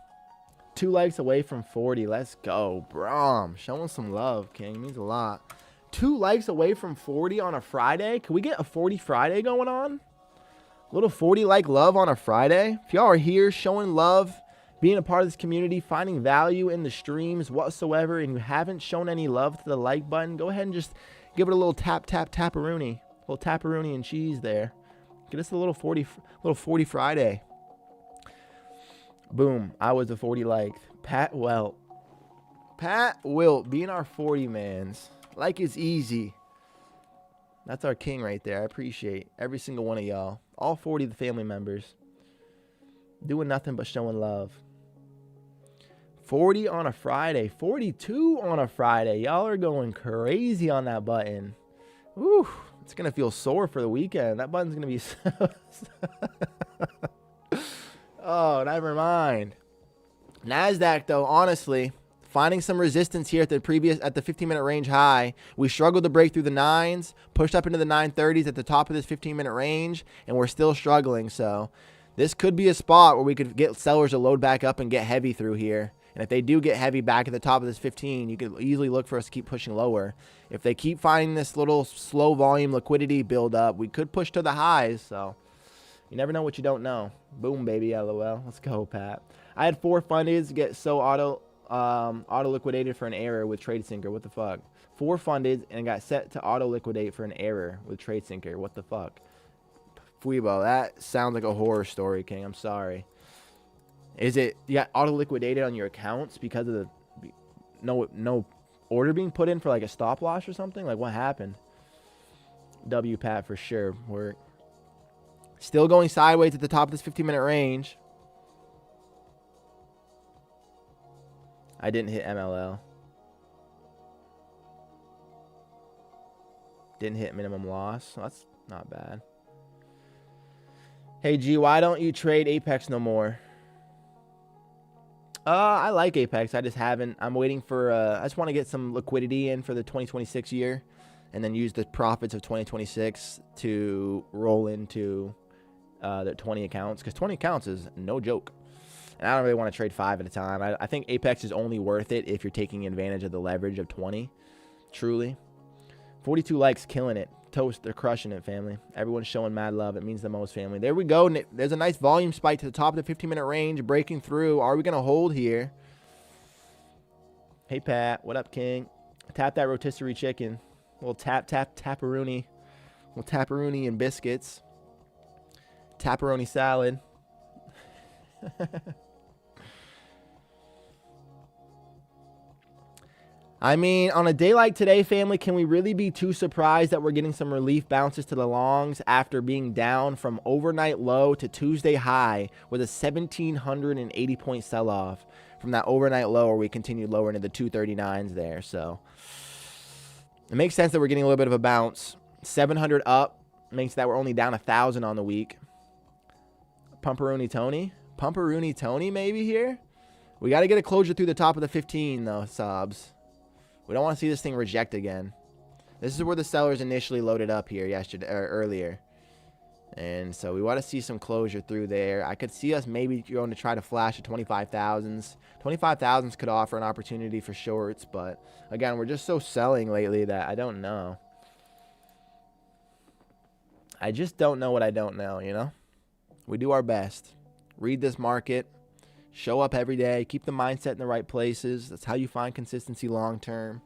Speaker 1: 2 likes away from 40. Let's go, Brom. Showing some love, King. Means a lot. 2 likes away from 40 on a Friday. Can we get a 40 Friday going on? A little 40 like love on a Friday. If y'all are here showing love, being a part of this community, finding value in the streams whatsoever, and you haven't shown any love to the like button, go ahead and just give it a little tap-a-rooney. A little tap-a-rooney and cheese there. Get us a little 40 Friday. Boom. I was a 40 like. Pat Wilt, being our 40 mans. Like it's easy. That's our king right there. I appreciate every single one of y'all. All 40 of the family members. Doing nothing but showing love. 40 on a Friday. 42 on a Friday. Y'all are going crazy on that button. Woo. It's going to feel sore for the weekend. That button's going to be so... Oh, never mind. NASDAQ, though, honestly, finding some resistance here at the 15-minute range high. We struggled to break through the 9s, pushed up into the 930s at the top of this 15-minute range, and we're still struggling. So this could be a spot where we could get sellers to load back up and get heavy through here. And if they do get heavy back at the top of this 15, you could easily look for us to keep pushing lower. If they keep finding this little slow volume liquidity build up, we could push to the highs. So you never know what you don't know. Boom, baby, LOL. Let's go, Pat. I had 4 fundeds get so auto liquidated for an error with TradeSync. What the fuck? 4 funded and got set to auto liquidate for an error with TradeSync. What the fuck? Fuibo, that sounds like a horror story, King. I'm sorry. Is it you got auto liquidated on your accounts because of the no order being put in for like a stop loss or something? Like what happened? W Pat for sure. We're still going sideways at the top of this 15-minute range. I didn't hit MLL. Didn't hit minimum loss. That's not bad. Hey G, why don't you trade Apex no more? I like Apex. I just haven't. I'm waiting for, I just want to get some liquidity in for the 2026 year and then use the profits of 2026 to roll into the 20 accounts, because 20 accounts is no joke. And I don't really want to trade 5 at a time. I think Apex is only worth it if you're taking advantage of the leverage of 20. Truly. 42 likes, killing it. Toast, they're crushing it, family. Everyone's showing mad love. It means the most, family. There we go. There's a nice volume spike to the top of the 15-minute range, breaking through. Are we going to hold here? Hey, Pat. What up, King? Tap that rotisserie chicken. Little taparoonie. Little taparoonie and biscuits. Taparoni salad. I mean, on a day like today, family, can we really be too surprised that we're getting some relief bounces to the longs after being down from overnight low to Tuesday high with a 1,780-point sell-off from that overnight low where we continued lower into the 239s there. So it makes sense that we're getting a little bit of a bounce. 700 up makes that we're only down 1,000 on the week. Pumperoonie Tony maybe here. We got to get a closure through the top of the 15 though, subs. We don't want to see this thing reject again. This is where the sellers initially loaded up here earlier. And so we want to see some closure through there. I could see us maybe going to try to flash at 25,000s. 25,000s could offer an opportunity for shorts, but again, we're just so selling lately that I don't know. I just don't know what I don't know, you know? We do our best. Read this market. Show up every day. Keep the mindset in the right places. That's how you find consistency long term.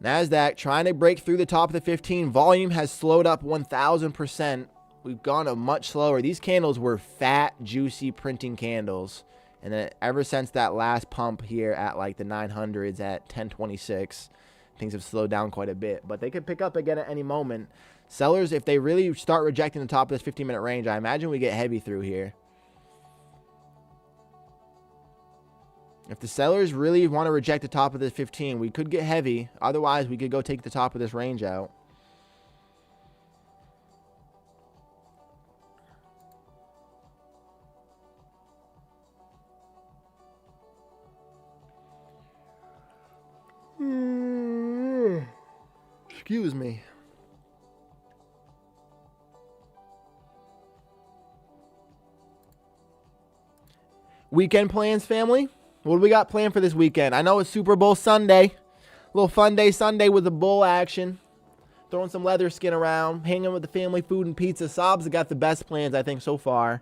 Speaker 1: NASDAQ trying to break through the top of the 15. Volume has slowed up 1,000%. We've gone a much slower. These candles were fat, juicy printing candles. And then ever since that last pump here at like the 900s at 1026, things have slowed down quite a bit. But they could pick up again at any moment. Sellers, if they really start rejecting the top of this 15-minute range, I imagine we get heavy through here. If the sellers really want to reject the top of this 15, we could get heavy. Otherwise, we could go take the top of this range out. Excuse me. Weekend plans, family? What do we got planned for this weekend? I know it's Super Bowl Sunday. A little fun day Sunday with the bull action. Throwing some leather skin around. Hanging with the family, food and pizza. Sobs have got the best plans, I think, so far.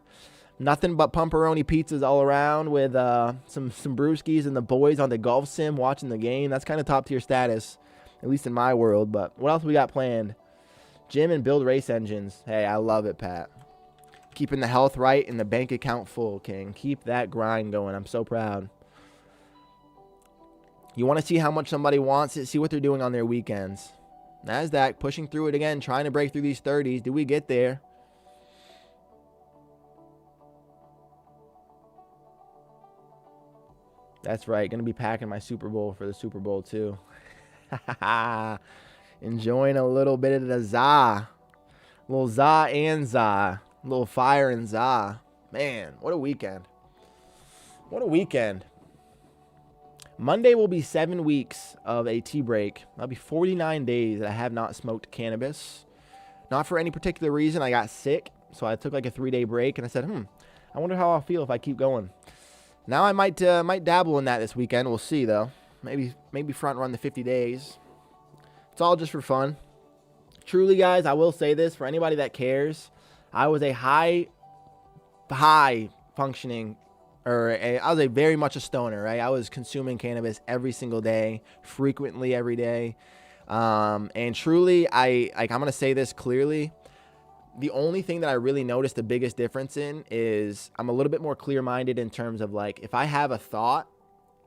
Speaker 1: Nothing but pumperoni pizzas all around with some brewskis and the boys on the golf sim watching the game. That's kind of top tier status, at least in my world. But what else we got planned? Gym and build race engines. Hey, I love it, Pat. Keeping the health right and the bank account full, King. Keep that grind going. I'm so proud. You want to see how much somebody wants it, see what they're doing on their weekends. NASDAQ pushing through it again, trying to break through these 30s. Do we get there? That's right. Going to be packing my Super Bowl for the Super Bowl, too. Enjoying a little bit of the za. A little za and za. A little fire and za. Man, what a weekend. What a weekend. Monday will be 7 weeks of a tea break. That'll be 49 days that I have not smoked cannabis. Not for any particular reason. I got sick, so I took like a 3-day break, and I said, I wonder how I'll feel if I keep going. Now I might dabble in that this weekend. We'll see, though. Maybe front run the 50 days. It's all just for fun. Truly, guys, I will say this for anybody that cares. I was a high functioning, I was a very much a stoner, right? I was consuming cannabis every single day, frequently every day. And truly, I'm going to say this clearly. The only thing that I really noticed the biggest difference in is I'm a little bit more clear-minded in terms of like, if I have a thought,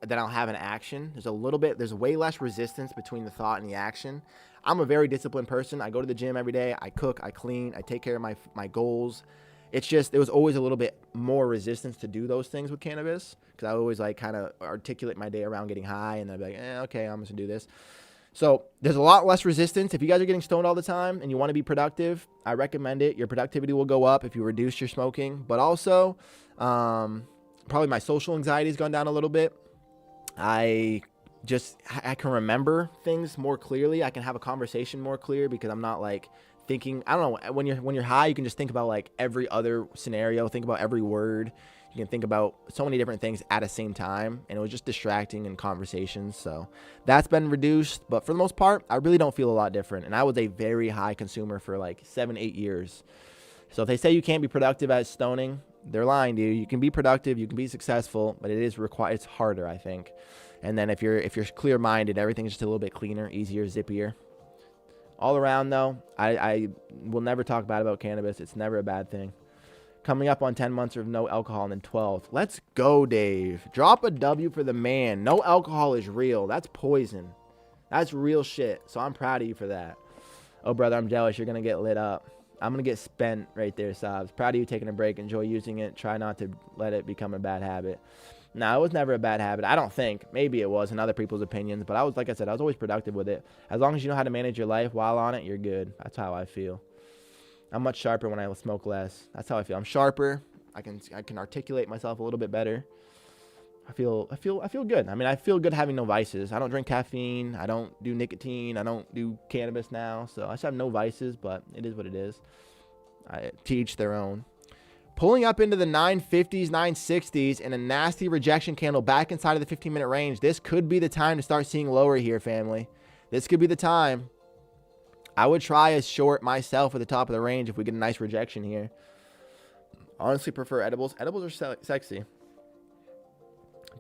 Speaker 1: then I'll have an action. There's way less resistance between the thought and the action. I'm a very disciplined person. I go to the gym every day. I cook, I clean, I take care of my goals. It's just, there was always a little bit more resistance to do those things with cannabis because I always like kind of articulate my day around getting high and then I'd be like, okay, I'm just gonna do this. So there's a lot less resistance. If you guys are getting stoned all the time and you want to be productive, I recommend it. Your productivity will go up if you reduce your smoking, but also probably my social anxiety has gone down a little bit. I can remember things more clearly. I can have a conversation more clear because I'm not like thinking, I don't know, when you're high, you can just think about like every other scenario, think about every word. You can think about so many different things at the same time, and it was just distracting in conversations. So that's been reduced, but for the most part, I really don't feel a lot different. And I was a very high consumer for like 7-8 years. So if they say you can't be productive at stoning, they're lying to you. You can be productive, you can be successful, but it's harder, I think. And then if you're clear-minded, everything's just a little bit cleaner, easier, zippier. All around, though, I will never talk bad about cannabis. It's never a bad thing. Coming up on 10 months of no alcohol and then 12. Let's go, Dave. Drop a W for the man. No alcohol is real. That's poison. That's real shit. So I'm proud of you for that. Oh, brother, I'm jealous. You're going to get lit up. I'm going to get spent right there, Sobs. Proud of you taking a break. Enjoy using it. Try not to let it become a bad habit. No, it was never a bad habit. I don't think. Maybe it was in other people's opinions. But I was, like I said, I was always productive with it. As long as you know how to manage your life while on it, you're good. That's how I feel. I'm much sharper when I smoke less. That's how I feel. I'm sharper. I can articulate myself a little bit better. I feel good. I mean, I feel good having no vices. I don't drink caffeine. I don't do nicotine. I don't do cannabis now. So I just have no vices, but it is what it is. To each their own. Pulling up into the 950s, 960s, and a nasty rejection candle back inside of the 15-minute range. This could be the time to start seeing lower here, family. This could be the time. I would try a short myself at the top of the range if we get a nice rejection here. Honestly, prefer edibles. Edibles are sexy.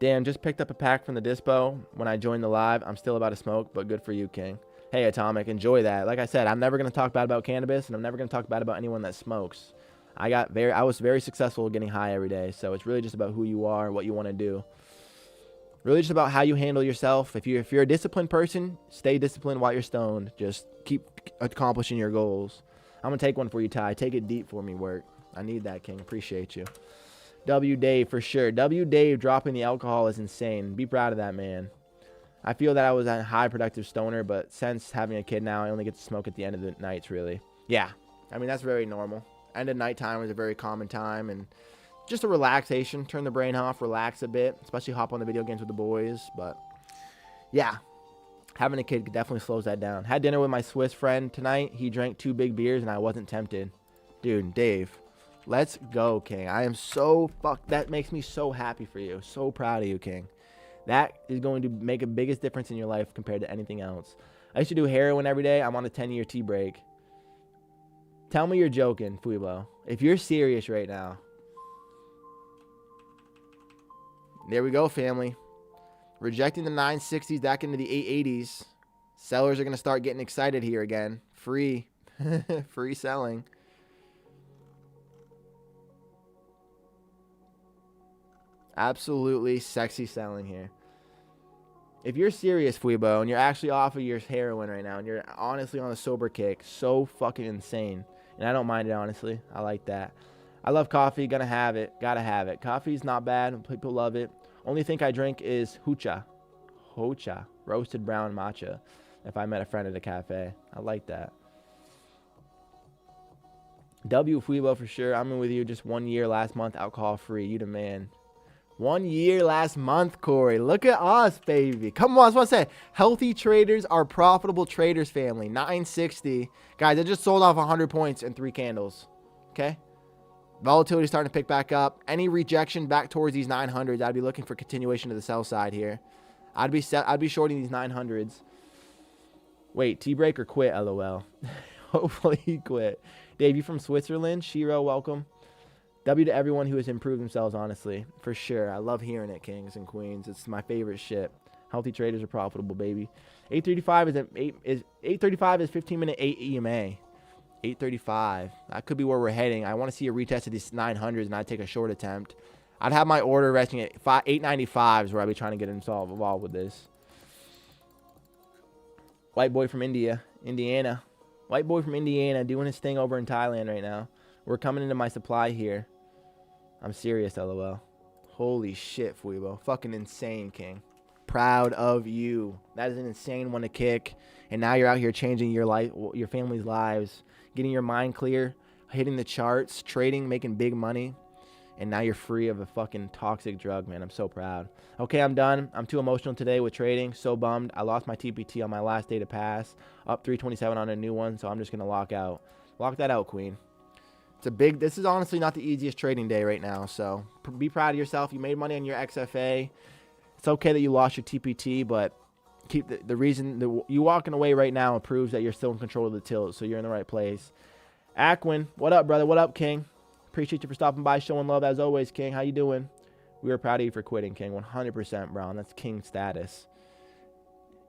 Speaker 1: Damn, just picked up a pack from the dispo when I joined the live. I'm still about to smoke, but good for you, King. Hey, Atomic, enjoy that. Like I said, I'm never going to talk bad about cannabis, and I'm never going to talk bad about anyone that smokes. I was very successful getting high every day, so it's really just about who you are, what you want to do. Really just about how you handle yourself. If you're a disciplined person, stay disciplined while you're stoned. Just keep accomplishing your goals. I'm going to take one for you, Ty. Take it deep for me, work. I need that, King. Appreciate you. W. Dave, for sure. W. Dave dropping the alcohol is insane. Be proud of that, man. I feel that I was a high productive stoner, but since having a kid now, I only get to smoke at the end of the nights, really. Yeah. I mean, that's very normal. End of nighttime is a very common time, and just a relaxation. Turn the brain off, relax a bit, especially hop on the video games with the boys. But yeah, having a kid definitely slows that down. Had dinner with my Swiss friend tonight. He drank 2 big beers, and I wasn't tempted. Dude, Dave, let's go, King. I am so that makes me so happy for you. So proud of you, King. That is going to make a biggest difference in your life compared to anything else. I used to do heroin every day. I'm on a 10-year tea break. Tell me you're joking, Fuibo. If you're serious right now. There we go, family. Rejecting the 960s back into the 880s. Sellers are going to start getting excited here again. Free. Free selling. Absolutely sexy selling here. If you're serious, Fuibo, and you're actually off of your heroin right now, and you're honestly on a sober kick, so fucking insane. And I don't mind it, honestly. I like that. I love coffee. Gonna have it. Gotta have it. Coffee's not bad. People love it. Only thing I drink is hocha. Roasted brown matcha. If I met a friend at a cafe. I like that. W. Fuibo for sure. I'm in with you. Just 1 year last month. Alcohol free. You the man. 1 year last month, Corey. Look at us, baby. Come on, that's what I said. Healthy traders are profitable traders, family. 960. Guys, I just sold off 100 points in 3 candles. Okay? Volatility starting to pick back up. Any rejection back towards these 900s, I'd be looking for continuation to the sell side here. I'd be shorting these 900s. Wait, T-break or quit, LOL. Hopefully he quit. Dave, you from Switzerland? Shiro, welcome. W to everyone who has improved themselves, honestly. For sure. I love hearing it, kings and queens. It's my favorite shit. Healthy traders are profitable, baby. 835 is 15-minute 8 EMA. 835. That could be where we're heading. I want to see a retest of these 900s, and I'd take a short attempt. I'd have my order resting at 895s where I'd be trying to get involved with this. White boy from Indiana. White boy from Indiana doing his thing over in Thailand right now. We're coming into my supply here. I'm serious, LOL. Holy shit, Fuibo. Fucking insane, king. Proud of you. That is an insane one to kick. And now you're out here changing your life, your family's lives, getting your mind clear, hitting the charts, trading, making big money. And now you're free of a fucking toxic drug, man. I'm so proud. Okay, I'm done. I'm too emotional today with trading. So bummed. I lost my TPT on my last day to pass. Up 327 on a new one, so I'm just going to lock out. Lock that out, queen. This is honestly not the easiest trading day right now, so be proud of yourself. You made money on your XFA. It's okay that you lost your TPT, but keep the reason that you walking away right now proves that you're still in control of the tilt, so you're in the right place. Aquin, what up, brother? What up, king? Appreciate you for stopping by, showing love as always, king. How you doing? We were proud of you for quitting, king. 100%, Brown. That's king status.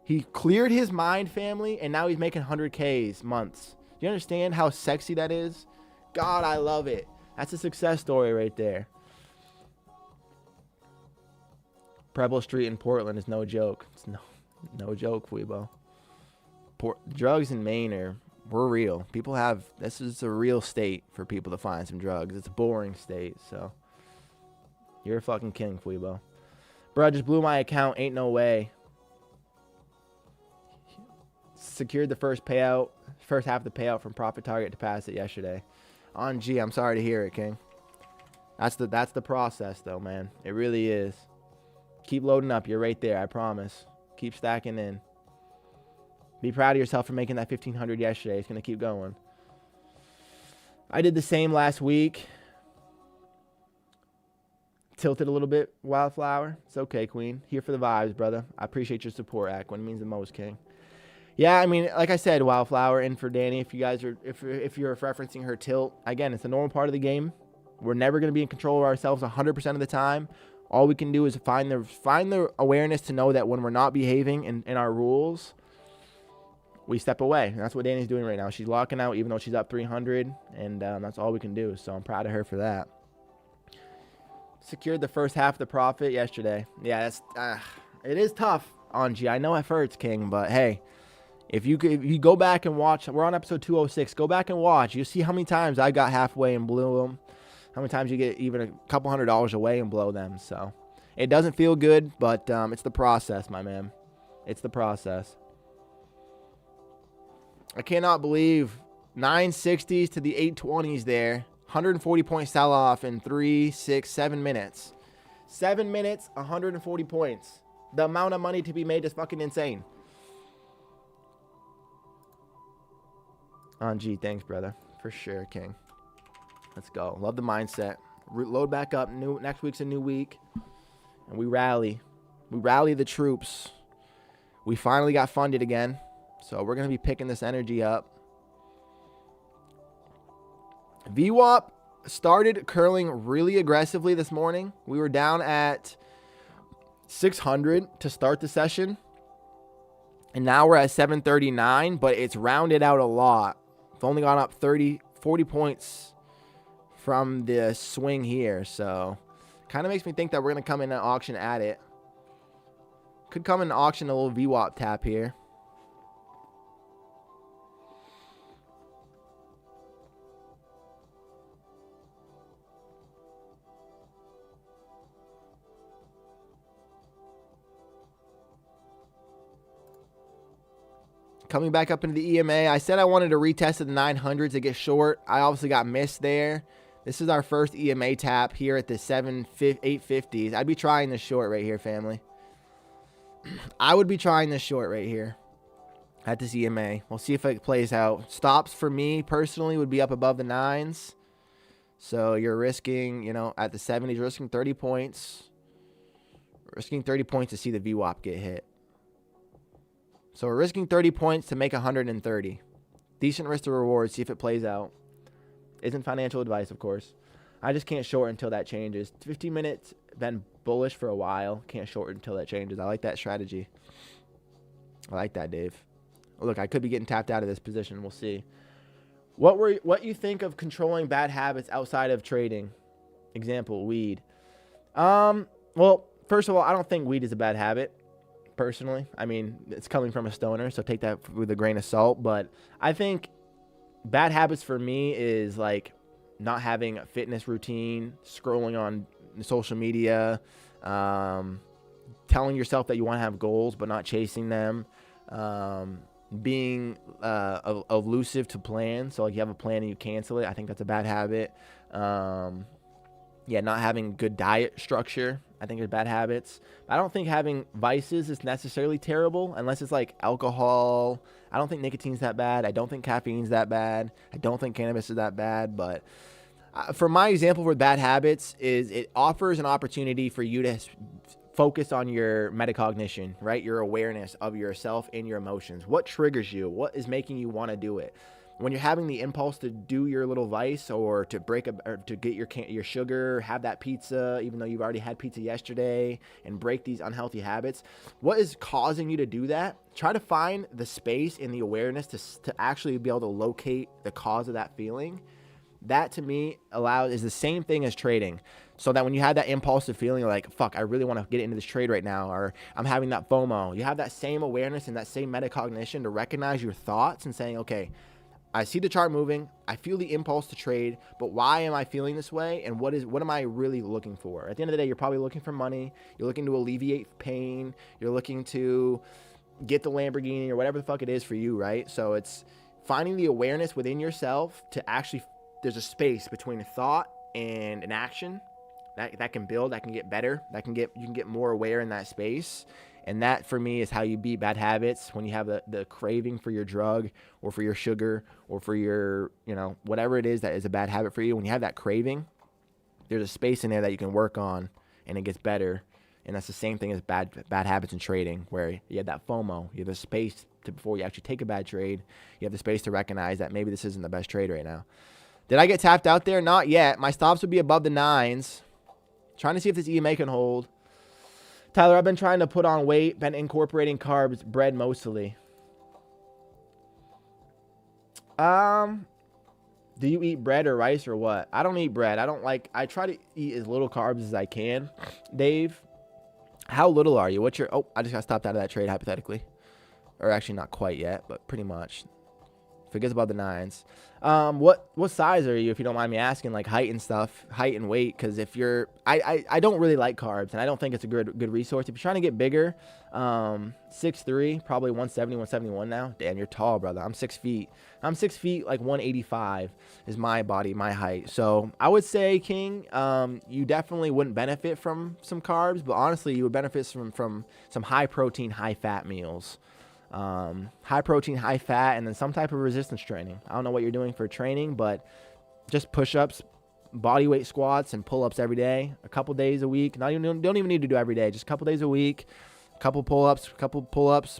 Speaker 1: He cleared his mind, family, and now he's making 100K's months. Do you understand how sexy that is? God, I love it. That's a success story right there. Preble Street in Portland is no joke. It's no joke, Fuibo. Drugs in Maine we're real. This is a real state for people to find some drugs. It's a boring state, so. You're a fucking king, Fuibo. Bro, I just blew my account. Ain't no way. Secured the first half of the payout from Profit Target to pass it yesterday. On G, I'm sorry to hear it, king. That's the process, though, man. It really is. Keep loading up. You're right there, I promise. Keep stacking in. Be proud of yourself for making that 1,500 yesterday. It's going to keep going. I did the same last week. Tilted a little bit, Wildflower. It's okay, queen. Here for the vibes, brother. I appreciate your support, Aquin. It means the most, king. Yeah, I mean, like I said, Wildflower, and for Danny, if you're referencing her tilt, again, it's a normal part of the game. We're never going to be in control of ourselves 100% of the time. All we can do is find the awareness to know that when we're not behaving in our rules, we step away. And that's what Danny's doing right now. She's locking out even though she's up 300, and that's all we can do. So I'm proud of her for that. Secured the first half of the profit yesterday. Yeah, it is tough on G. I know it hurts, king, but hey. If you go back and watch, we're on episode 206. Go back and watch. You'll see how many times I got halfway and blew them. How many times you get even a couple $100 away and blow them. So it doesn't feel good, but it's the process, my man. It's the process. I cannot believe 960s to the 820s there. 140 point sell off in 3, 6, 7 minutes. 7 minutes, 140 points. The amount of money to be made is fucking insane. On G, thanks, brother. For sure, king. Let's go. Love the mindset. Load back up. Next week's a new week. And we rally. We rally the troops. We finally got funded again. So we're going to be picking this energy up. VWAP started curling really aggressively this morning. We were down at 600 to start the session. And now we're at 739, but it's rounded out a lot. It's only gone up 40 points from the swing here. So kind of makes me think that we're going to come in an auction at it. Could come in an auction a little VWAP tap here. Coming back up into the EMA. I said I wanted to retest the 900s to get short. I obviously got missed there. This is our first EMA tap here at the 850s. I'd be trying this short right here, family. I would be trying this short right here at this EMA. We'll see if it plays out. Stops for me personally would be up above the 9s. So you're risking, you know, at the 70s, you're risking 30 points. Risking 30 points to see the VWAP get hit. So we're risking 30 points to make 130. Decent risk to reward. See if it plays out. Isn't financial advice, of course. I just can't short until that changes. 15 minutes, been bullish for a while. Can't short until that changes. I like that strategy. I like that, Dave. Look, I could be getting tapped out of this position. We'll see. What you think of controlling bad habits outside of trading? Example, weed. Well, first of all, I don't think weed is a bad habit, personally. I mean, it's coming from a stoner, so take that with a grain of salt. But I think bad habits for me is like not having a fitness routine, scrolling on social media, telling yourself that you want to have goals but not chasing them, being elusive to plan. So like you have a plan and you cancel it. I think that's a bad habit. Yeah, not having good diet structure, I think, are bad habits. I don't think having vices is necessarily terrible unless it's like alcohol. I don't think nicotine's that bad. I don't think caffeine's that bad. I don't think cannabis is that bad. But for my example with bad habits is it offers an opportunity for you to focus on your metacognition, right? Your awareness of yourself and your emotions. What triggers you? What is making you want to do it? When you're having the impulse to do your little vice or to or to get your sugar, have that pizza, even though you've already had pizza yesterday, and break these unhealthy habits, what is causing you to do that? Try to find the space and the awareness to actually be able to locate the cause of that feeling. That to me is the same thing as trading. So that when you have that impulsive feeling like, fuck, I really want to get into this trade right now, or I'm having that FOMO, you have that same awareness and that same metacognition to recognize your thoughts and saying, okay, I see the chart moving. I feel the impulse to trade, but why am I feeling this way? And what am I really looking for? At the end of the day, you're probably looking for money. You're looking to alleviate pain. You're looking to get the Lamborghini or whatever the fuck it is for you, right? So it's finding the awareness within yourself to actually, there's a space between a thought and an action that can build, that can get better, you can get more aware in that space. And that, for me, is how you beat bad habits. When you have the craving for your drug or for your sugar or for your, whatever it is that is a bad habit for you. When you have that craving, there's a space in there that you can work on and it gets better. And that's the same thing as bad habits in trading, where you have that FOMO. You have the space before you actually take a bad trade, you have the space to recognize that maybe this isn't the best trade right now. Did I get tapped out there? Not yet. My stops would be above the 9s. Trying to see if this EMA can hold. Tyler, I've been trying to put on weight, been incorporating carbs, bread mostly. Do you eat bread or rice or what? I don't eat bread. I try to eat as little carbs as I can. Dave, how little are you? I just got stopped out of that trade hypothetically. Or actually not quite yet, but pretty much. If it gets above the 9s. What size are you, if you don't mind me asking, like height and stuff, height and weight? Because if you're, I don't really like carbs, and I don't think it's a good resource. If you're trying to get bigger, 6'3", probably 170, 171 now. Damn, you're tall, brother. I'm 6 feet. I'm 6 feet, like 185 is my body, my height. So I would say, King, you definitely wouldn't benefit from some carbs, but honestly, you would benefit from some high protein, high fat meals. High protein, high fat, and then some type of resistance training. I don't know what you're doing for training, but just push-ups, body weight squats, and pull-ups every day, a couple days a week. Don't even need to do every day, just a couple days a week, couple pull-ups,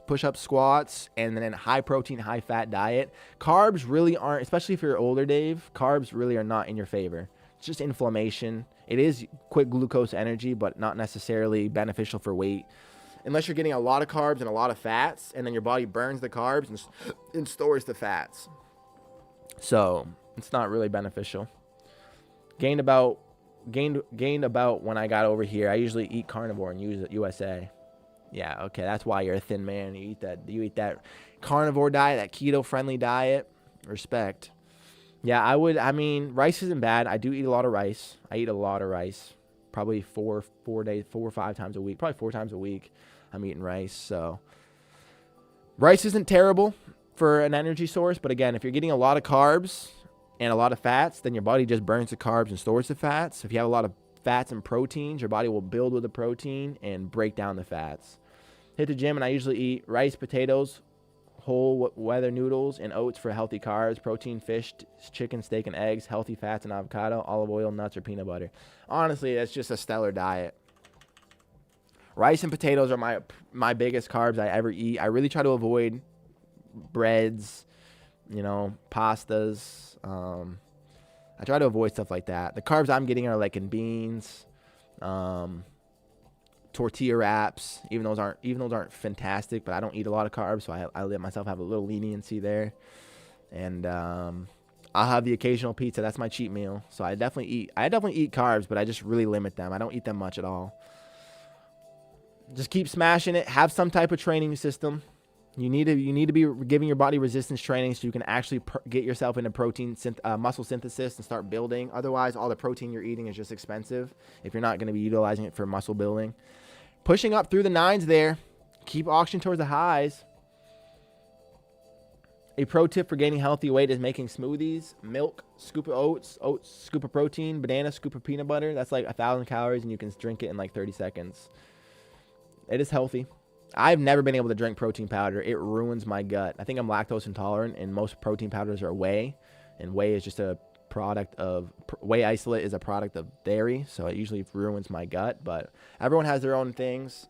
Speaker 1: push-ups, squats, and then a high protein, high fat diet. Carbs really aren't, especially if you're older, Dave, carbs really are not in your favor. It's just inflammation. It is quick glucose energy, but not necessarily beneficial for weight. Unless you're getting a lot of carbs and a lot of fats, and then your body burns the carbs and stores the fats. So it's not really beneficial. Gained about when I got over here. I usually eat carnivore in USA. Yeah, okay, that's why you're a thin man. You eat that carnivore diet, that keto-friendly diet. Respect. Yeah, rice isn't bad. I do eat a lot of rice. Probably 4 or 5 times a week. Probably 4 times a week I'm eating rice. So rice isn't terrible for an energy source, but again, if you're getting a lot of carbs and a lot of fats, then your body just burns the carbs and stores the fats. If you have a lot of fats and proteins, your body will build with the protein and break down the fats. Hit the gym, and I usually eat rice, potatoes, whole weather noodles, and oats for healthy carbs, protein, fish, chicken, steak, and eggs, healthy fats and avocado, olive oil, nuts, or peanut butter. Honestly, that's just a stellar diet. Rice and potatoes are my biggest carbs I ever eat. I really try to avoid breads, pastas. I try to avoid stuff like that. The carbs I'm getting are like in beans, tortilla wraps. Even those aren't fantastic, but I don't eat a lot of carbs, so I let myself have a little leniency there. And I'll have the occasional pizza. That's my cheat meal. So I definitely eat carbs, but I just really limit them. I don't eat them much at all. Just keep smashing it. Have some type of training system. You need to be giving your body resistance training so you can actually get yourself into muscle synthesis and start building. Otherwise, all the protein you're eating is just expensive if you're not going to be utilizing it for muscle building. Pushing up through the 9s there. Keep oxygen towards the highs. A pro tip for gaining healthy weight is making smoothies. Milk, scoop of oats, scoop of protein, banana, scoop of peanut butter. That's like 1,000 calories, and you can drink it in like 30 seconds. It is healthy. I've never been able to drink protein powder. It ruins my gut. I think I'm lactose intolerant, and most protein powders are whey, and whey is just a product of whey isolate is a product of dairy, so it usually ruins my gut. But everyone has their own things.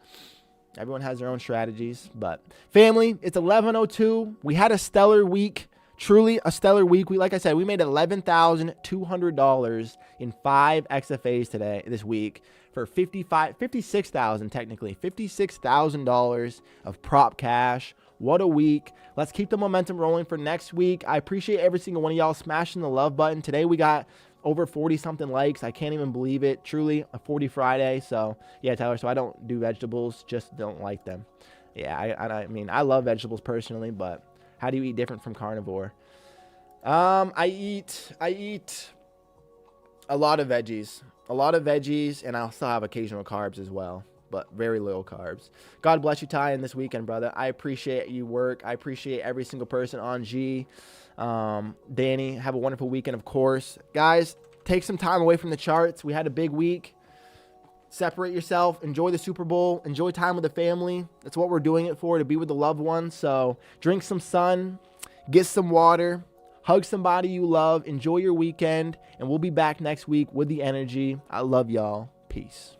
Speaker 1: Everyone has their own strategies. But family, it's 11:02. We had a stellar week. Truly a stellar week. Like I said, we made $11,200 in 5 XFAs this week for $56,000 technically. $56,000 of prop cash. What a week. Let's keep the momentum rolling for next week. I appreciate every single one of y'all smashing the love button. Today we got over 40 something likes. I can't even believe it. Truly a 40 Friday. So yeah, Tyler, so I don't do vegetables, just don't like them. Yeah, I mean, I love vegetables personally, but how do you eat different from carnivore? I eat a lot of veggies. And I'll still have occasional carbs as well, but very little carbs. God bless you, Ty, in this weekend, brother. I appreciate you work. I appreciate every single person on G. Danny, have a wonderful weekend, of course. Guys, take some time away from the charts. We had a big week. Separate yourself. Enjoy the Super Bowl. Enjoy time with the family. That's what we're doing it for, to be with the loved ones. So drink some sun. Get some water. Hug somebody you love. Enjoy your weekend. And we'll be back next week with the energy. I love y'all. Peace.